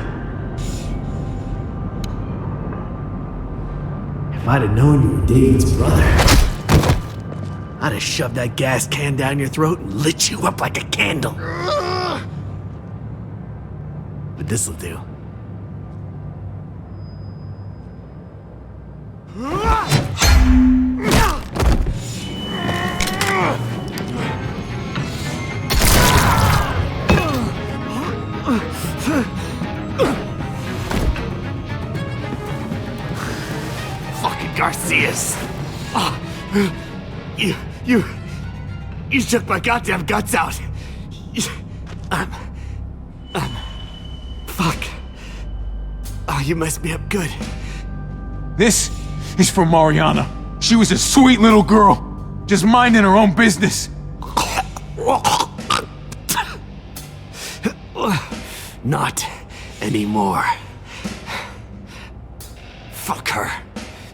S19: If I'd have known you were David's brother, I'd have shoved that gas can down your throat and lit you up like a candle. But this'll do. Fucking Garcias! Oh, you took my goddamn guts out. Fuck. Oh, you messed me up good.
S1: This is for Mariana. She was a sweet little girl, just minding her own business.
S19: Not anymore. Fuck her.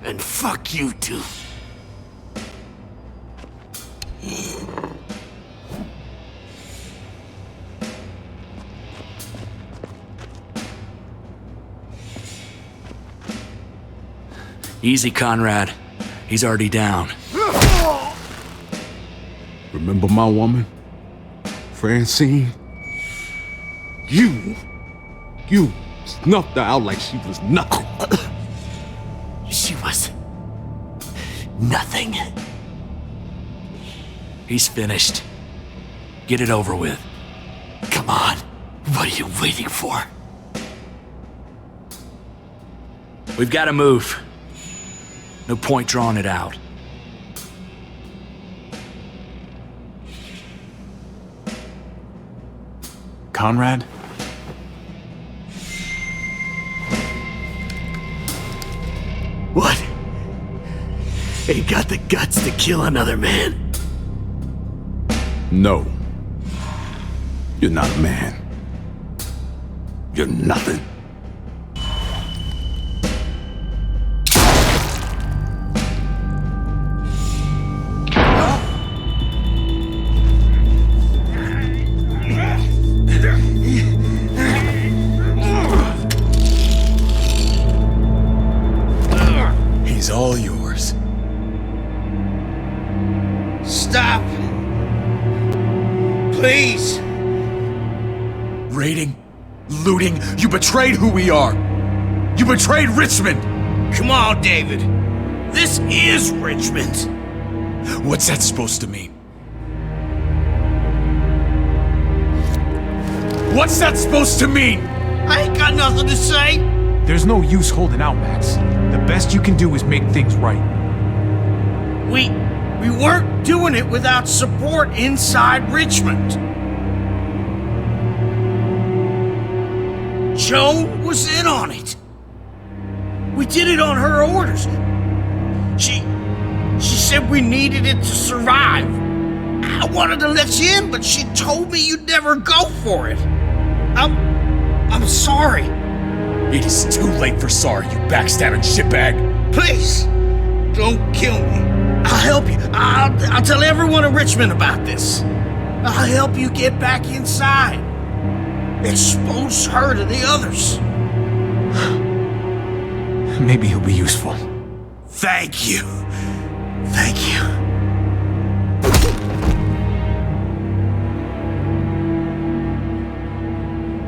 S19: And fuck you too.
S10: Easy, Conrad. He's already down.
S6: Remember my woman? Francine? You snuffed her out like she was nothing.
S19: She was nothing.
S10: He's finished. Get it over with.
S19: Come on. What are you waiting for?
S10: We've got to move. No point drawing it out.
S1: Conrad?
S19: What? Ain't got the guts to kill another man?
S6: No. You're not a man. You're nothing.
S7: He's all yours.
S16: Stop! Please!
S7: Raiding, looting, you betrayed who we are! You betrayed Richmond!
S16: Come on, David. This is Richmond.
S7: What's that supposed to mean? What's that supposed to mean?
S16: I ain't got nothing to say.
S1: There's no use holding out, Max. The best you can do is make things right.
S16: We weren't doing it without support inside Richmond. Joan was in on it. We did it on her orders. She said we needed it to survive. I wanted to let you in, but she told me you'd never go for it. I'm sorry.
S7: It is too late for sorry, you backstabbing shitbag.
S16: Please, don't kill me. I'll help you. I'll tell everyone in Richmond about this. I'll help you get back inside. Expose her to the others.
S1: Maybe he'll be useful.
S16: Thank you. Thank you.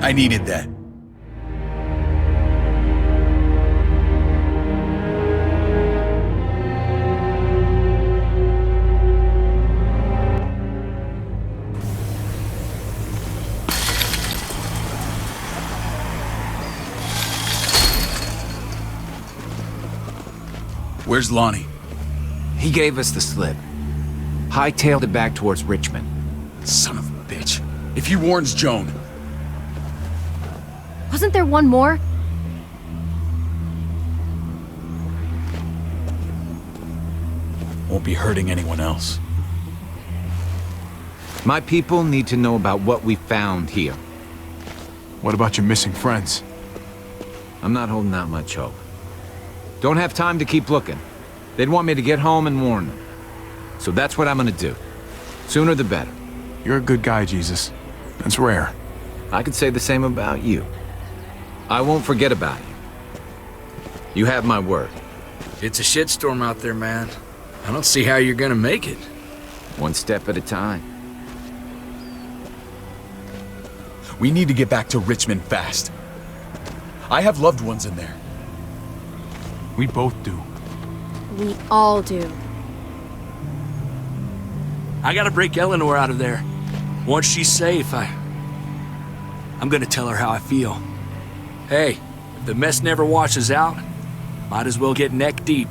S7: I needed that. Where's Lonnie?
S5: He gave us the slip. Hightailed it back towards Richmond.
S7: Son of a bitch. If he warns Joan...
S11: Wasn't there one more?
S7: Won't be hurting anyone else.
S5: My people need to know about what we found here.
S1: What about your missing friends?
S5: I'm not holding out much hope. Don't have time to keep looking. They'd want me to get home and warn them. So that's what I'm gonna do. Sooner the better.
S1: You're a good guy, Jesus. That's rare.
S5: I could say the same about you. I won't forget about you. You have my word.
S10: It's a shitstorm out there, man. I don't see how you're gonna make it.
S5: One step at a time.
S18: We need to get back to Richmond fast. I have loved ones in there.
S1: We both do.
S11: We all do.
S10: I gotta break Eleanor out of there. Once she's safe, I'm gonna tell her how I feel. Hey, if the mess never washes out, might as well get neck deep.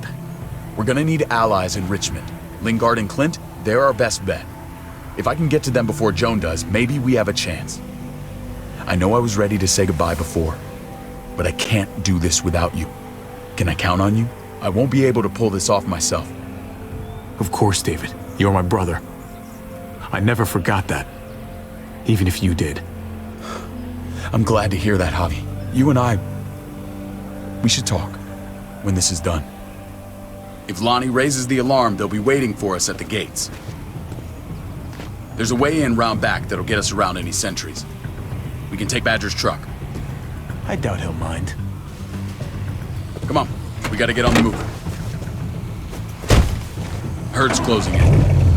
S18: We're gonna need allies in Richmond. Lingard and Clint, they're our best bet. If I can get to them before Joan does, maybe we have a chance. I know I was ready to say goodbye before, but I can't do this without you. Can I count on you? I won't be able to pull this off myself.
S1: Of course, David. You're my brother. I never forgot that. Even if you did.
S18: I'm glad to hear that, Javi. You and I, we should talk when this is done. If Lonnie raises the alarm, they'll be waiting for us at the gates. There's a way in round back that'll get us around any sentries. We can take Badger's truck.
S1: I doubt he'll mind.
S18: Come on, we gotta get on the move. Herd's closing in.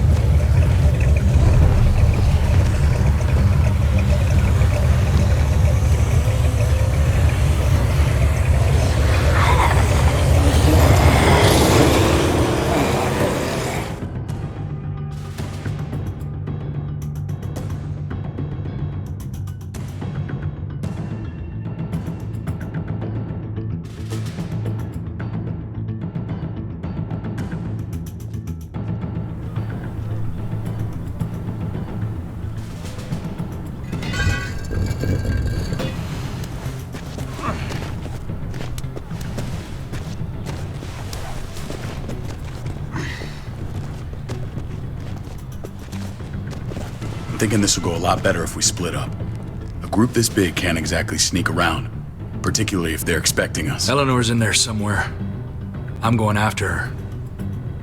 S18: Thinking this will go a lot better if we split up. A group this big can't exactly sneak around, particularly if they're expecting us.
S10: Eleanor's in there somewhere. I'm going after her.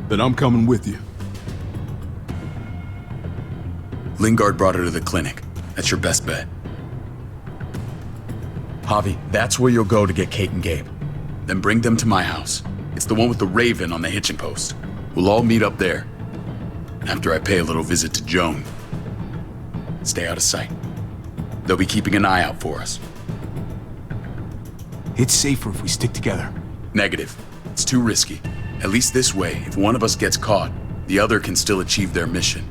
S6: Then I'm coming with you.
S18: Lingard brought her to the clinic. That's your best bet. Javi, that's where you'll go to get Kate and Gabe. Then bring them to my house. It's the one with the raven on the hitching post. We'll all meet up there. After I pay a little visit to Joan. Stay out of sight. They'll be keeping an eye out for us.
S1: It's safer if we stick together.
S18: Negative. It's too risky. At least this way, if one of us gets caught, the other can still achieve their mission.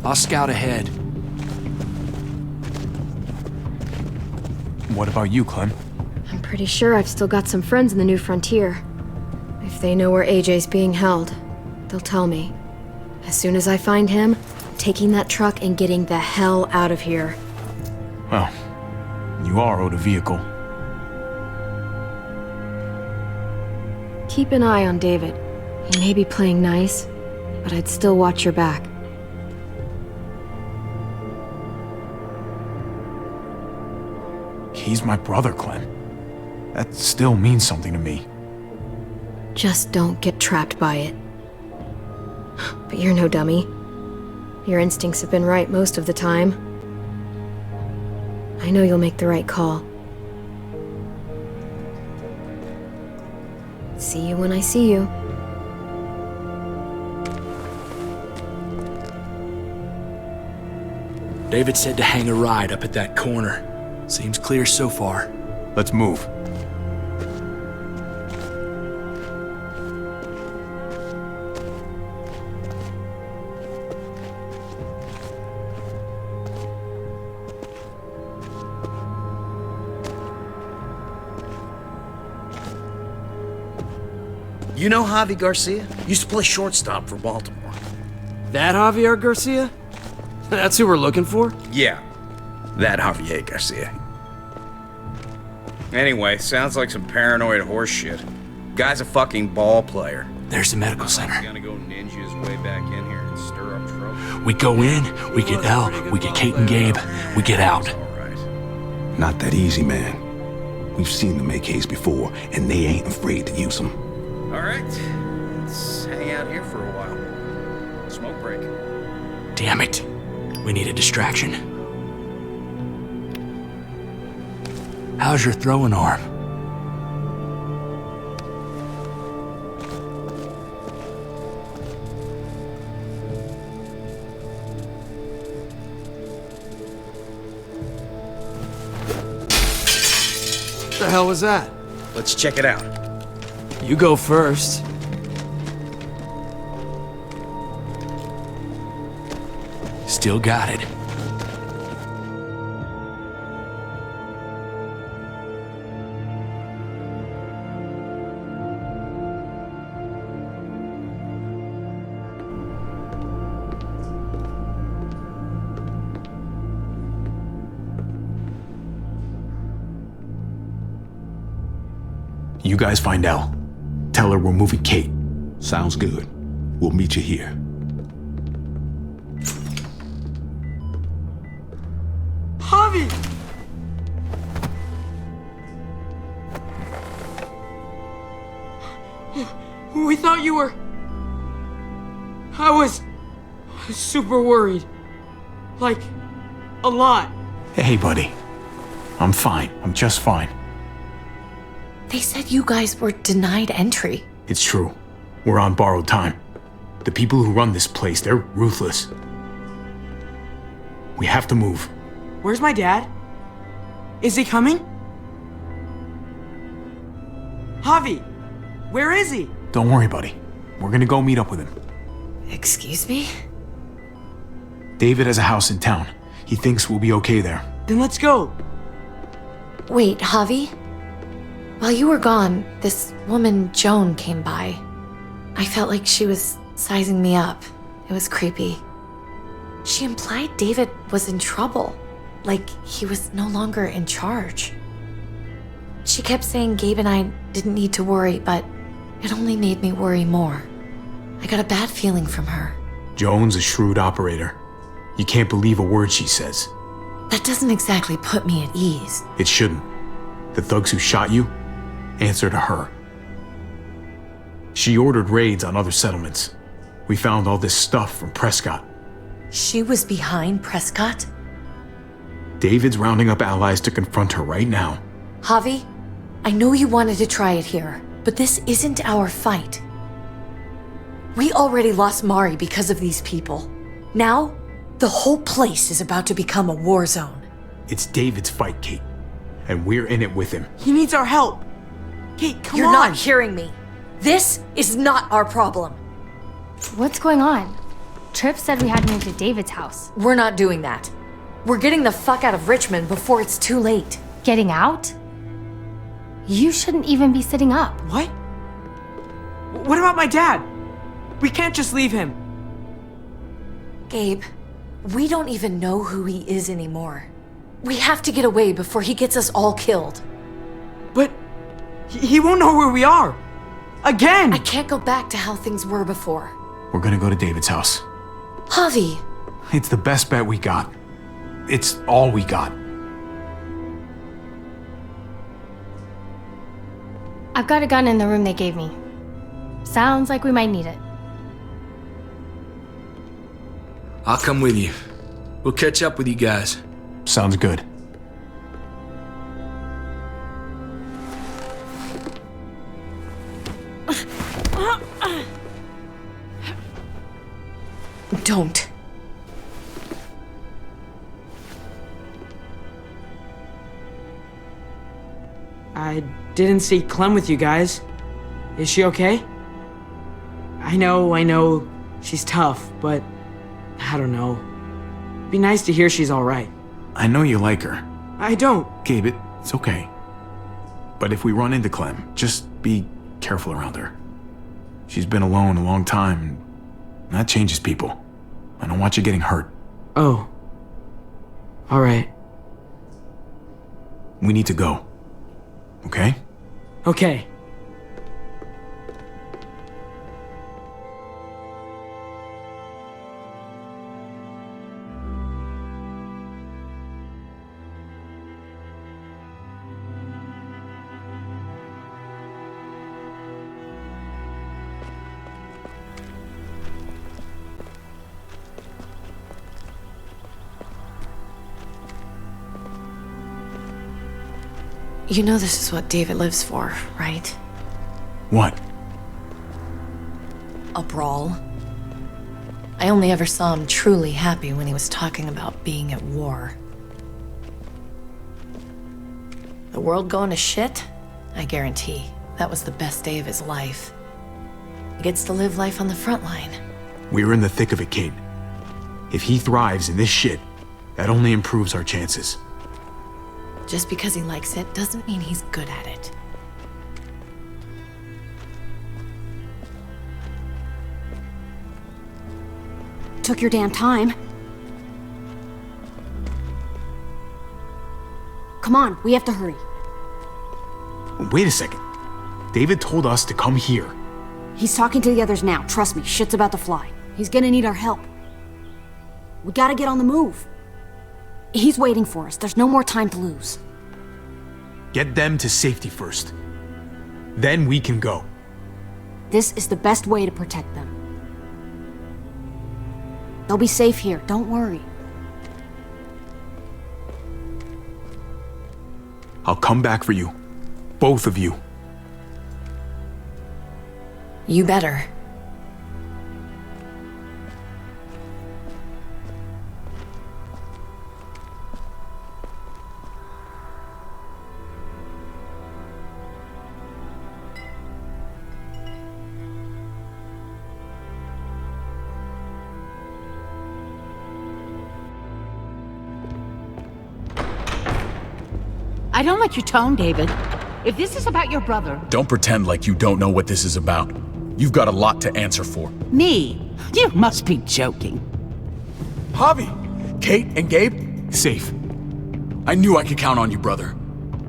S10: I'll scout ahead.
S1: What about you, Clem?
S4: I'm pretty sure I've still got some friends in the New Frontier. If they know where AJ's being held, they'll tell me. As soon as I find him, I'm taking that truck and getting the hell out of here.
S1: Well, you are owed a vehicle.
S4: Keep an eye on David. He may be playing nice, but I'd still watch your back.
S1: He's my brother, Clem. That still means something to me.
S4: Just don't get trapped by it. But you're no dummy. Your instincts have been right most of the time. I know you'll make the right call. See you when I see you.
S10: David said to hang a ride up at that corner. Seems clear so far.
S1: Let's move.
S16: You know Javi Garcia? Used to play shortstop for Baltimore.
S13: That Javier Garcia? That's who we're looking for?
S21: Yeah, that Javier Garcia. Anyway, sounds like some paranoid horse shit. Guy's a fucking ball player.
S10: There's the medical center.
S21: He's gonna go ninja his way back in here and stir up trouble.
S10: We go in, we get Elle, we get Kate and Gabe, we get out.
S6: Not that easy, man. We've seen them AKs before, and they ain't afraid to use them.
S21: All right, let's hang out here for a while. Smoke break.
S10: Damn it. We need a distraction. How's your throwing arm?
S13: What the hell was that?
S21: Let's check it out.
S13: You go first.
S10: Still got it.
S1: You guys find Elle. Tell her we're moving Kate.
S6: Sounds good. We'll meet you here.
S9: Javi! We thought you were... I was super worried. Like, a lot.
S1: Hey, buddy. I'm fine. I'm just fine.
S8: They said you guys were denied entry.
S1: It's true. We're on borrowed time. The people who run this place, they're ruthless. We have to move.
S9: Where's my dad? Is he coming? Javi, where is he?
S1: Don't worry, buddy. We're gonna go meet up with him.
S8: Excuse me?
S1: David has a house in town. He thinks we'll be okay there.
S9: Then let's go.
S8: Wait, Javi? While you were gone, this woman, Joan, came by. I felt like she was sizing me up. It was creepy. She implied David was in trouble, like he was no longer in charge. She kept saying Gabe and I didn't need to worry, but it only made me worry more. I got a bad feeling from her.
S1: Joan's a shrewd operator. You can't believe a word she says.
S8: That doesn't exactly put me at ease.
S1: It shouldn't. The thugs who shot you answer to her. She ordered raids on other settlements. We found all this stuff from Prescott.
S8: She was behind Prescott?
S1: David's rounding up allies to confront her right now.
S8: Javi, I know you wanted to try it here, but this isn't our fight. We already lost Mari because of these people. Now, the whole place is about to become a war zone.
S1: It's David's fight, Kate. And we're in it with him.
S9: He needs our help. Kate, come on!
S8: You're not hearing me. This is not our problem.
S11: What's going on? Tripp said we had to move to David's house.
S8: We're not doing that. We're getting the fuck out of Richmond before it's too late.
S11: Getting out? You shouldn't even be sitting up.
S9: What? What about my dad? We can't just leave him.
S8: Gabe, we don't even know who he is anymore. We have to get away before he gets us all killed.
S9: But he won't know where we are. Again!
S8: I can't go back to how things were before.
S1: We're gonna go to David's house.
S8: Javi!
S1: It's the best bet we got. It's all we got.
S11: I've got a gun in the room they gave me. Sounds like we might need it.
S10: I'll come with you. We'll catch up with you guys.
S1: Sounds good.
S8: Don't.
S9: I didn't see Clem with you guys. Is she okay? I know, she's tough, but I don't know. Be nice to hear she's alright.
S1: I know you like her.
S9: I don't.
S1: Gabe, it's okay. But if we run into Clem, just be careful around her. She's been alone a long time, and that changes people. I don't want you getting hurt.
S9: Oh. Alright.
S1: We need to go. Okay?
S9: Okay.
S8: You know this is what David lives for, right?
S1: What?
S8: A brawl. I only ever saw him truly happy when he was talking about being at war. The world going to shit? I guarantee that was the best day of his life. He gets to live life on the front line.
S1: We're in the thick of it, Kate. If he thrives in this shit, that only improves our chances.
S8: Just because he likes it doesn't mean he's good at it.
S17: Took your damn time. Come on, we have to hurry.
S1: Wait a second. David told us to come here.
S17: He's talking to the others now. Trust me, shit's about to fly. He's gonna need our help. We gotta get on the move. He's waiting for us. There's no more time to lose.
S1: Get them to safety first. Then we can go.
S17: This is the best way to protect them. They'll be safe here, don't worry.
S1: I'll come back for you. Both of you.
S8: You better.
S14: I don't like your tone, David. If this is about your brother...
S18: Don't pretend like you don't know what this is about. You've got a lot to answer for.
S14: Me? You must be joking.
S18: Javi! Kate and Gabe?
S1: Safe.
S18: I knew I could count on you, brother.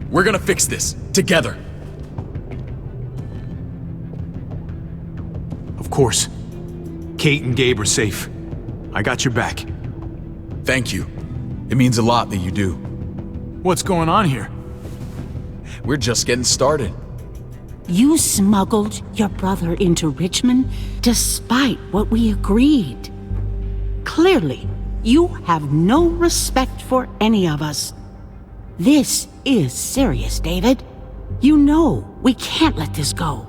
S18: We're gonna fix this. Together.
S1: Of course. Kate and Gabe are safe. I got your back.
S18: Thank you. It means a lot that you do.
S1: What's going on here?
S18: We're just getting started.
S14: You smuggled your brother into Richmond despite what we agreed. Clearly, you have no respect for any of us. This is serious, David. You know we can't let this go.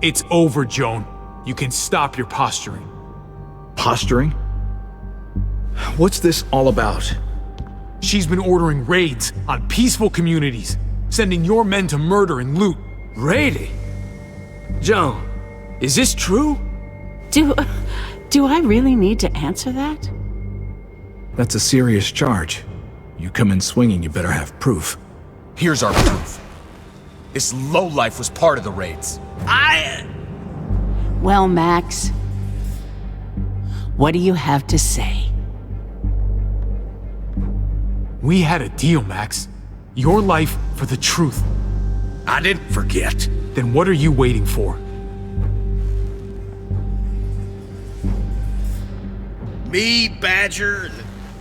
S1: It's over, Joan. You can stop your posturing.
S15: Posturing? What's this all about?
S1: She's been ordering raids on peaceful communities, sending your men to murder and loot.
S13: Raiding? Joan, is this true?
S14: Do I really need to answer that?
S15: That's a serious charge. You come in swinging, you better have proof.
S18: Here's our proof. This lowlife was part of the raids.
S14: Well, Max, what do you have to say?
S1: We had a deal, Max. Your life for the truth.
S16: I didn't forget.
S1: Then what are you waiting for?
S16: Me, Badger,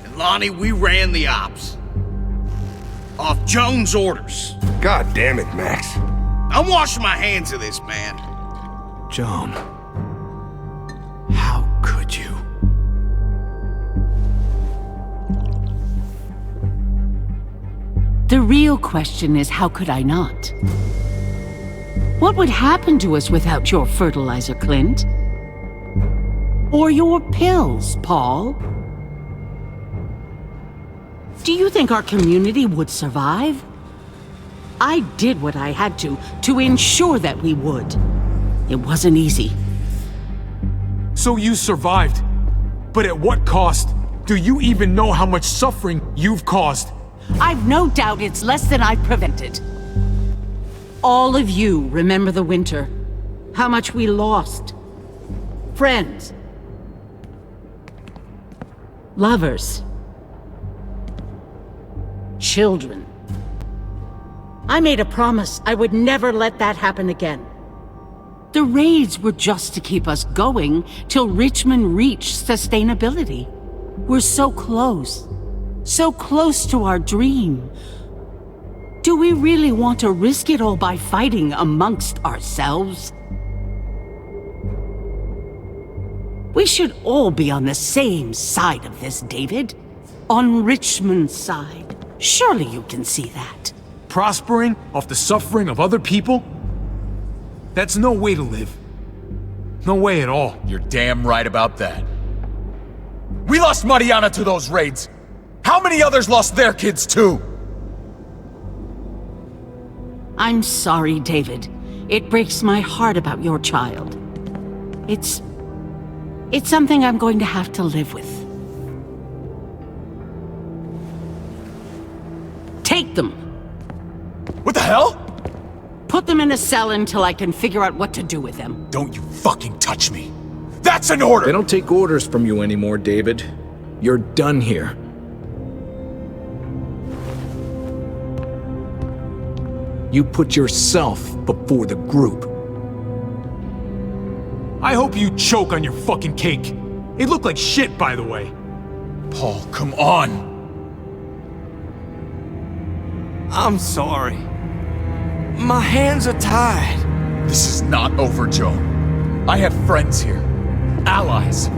S16: and Lonnie, we ran the ops. Off Joan's orders.
S20: God damn it, Max.
S16: I'm washing my hands of this, man.
S15: Joan. How could you?
S14: The real question is, how could I not? What would happen to us without your fertilizer, Clint? Or your pills, Paul? Do you think our community would survive? I did what I had to ensure that we would. It wasn't easy.
S1: So you survived. But at what cost? Do you even know how much suffering you've caused?
S14: I've no doubt it's less than I've prevented. All of you remember the winter. How much we lost. Friends. Lovers. Children. I made a promise I would never let that happen again. The raids were just to keep us going till Richmond reached sustainability. We're so close. So close to our dream. Do we really want to risk it all by fighting amongst ourselves? We should all be on the same side of this, David. On Richmond's side. Surely you can see that.
S1: Prospering off the suffering of other people? That's no way to live. No way at all.
S18: You're damn right about that. We lost Mariana to those raids. How many others lost their kids too?
S14: I'm sorry, David. It breaks my heart about your child. It's something I'm going to have to live with. Take them.
S18: What the hell?
S14: Put them in a cell until I can figure out what to do with them.
S18: Don't you fucking touch me. That's an order!
S15: They don't take orders from you anymore, David. You're done here. You put yourself before the group.
S1: I hope you choke on your fucking cake. It looked like shit, by the way.
S18: Paul, come on!
S16: I'm sorry. My hands are tied.
S18: This is not over, Joe. I have friends here. Allies.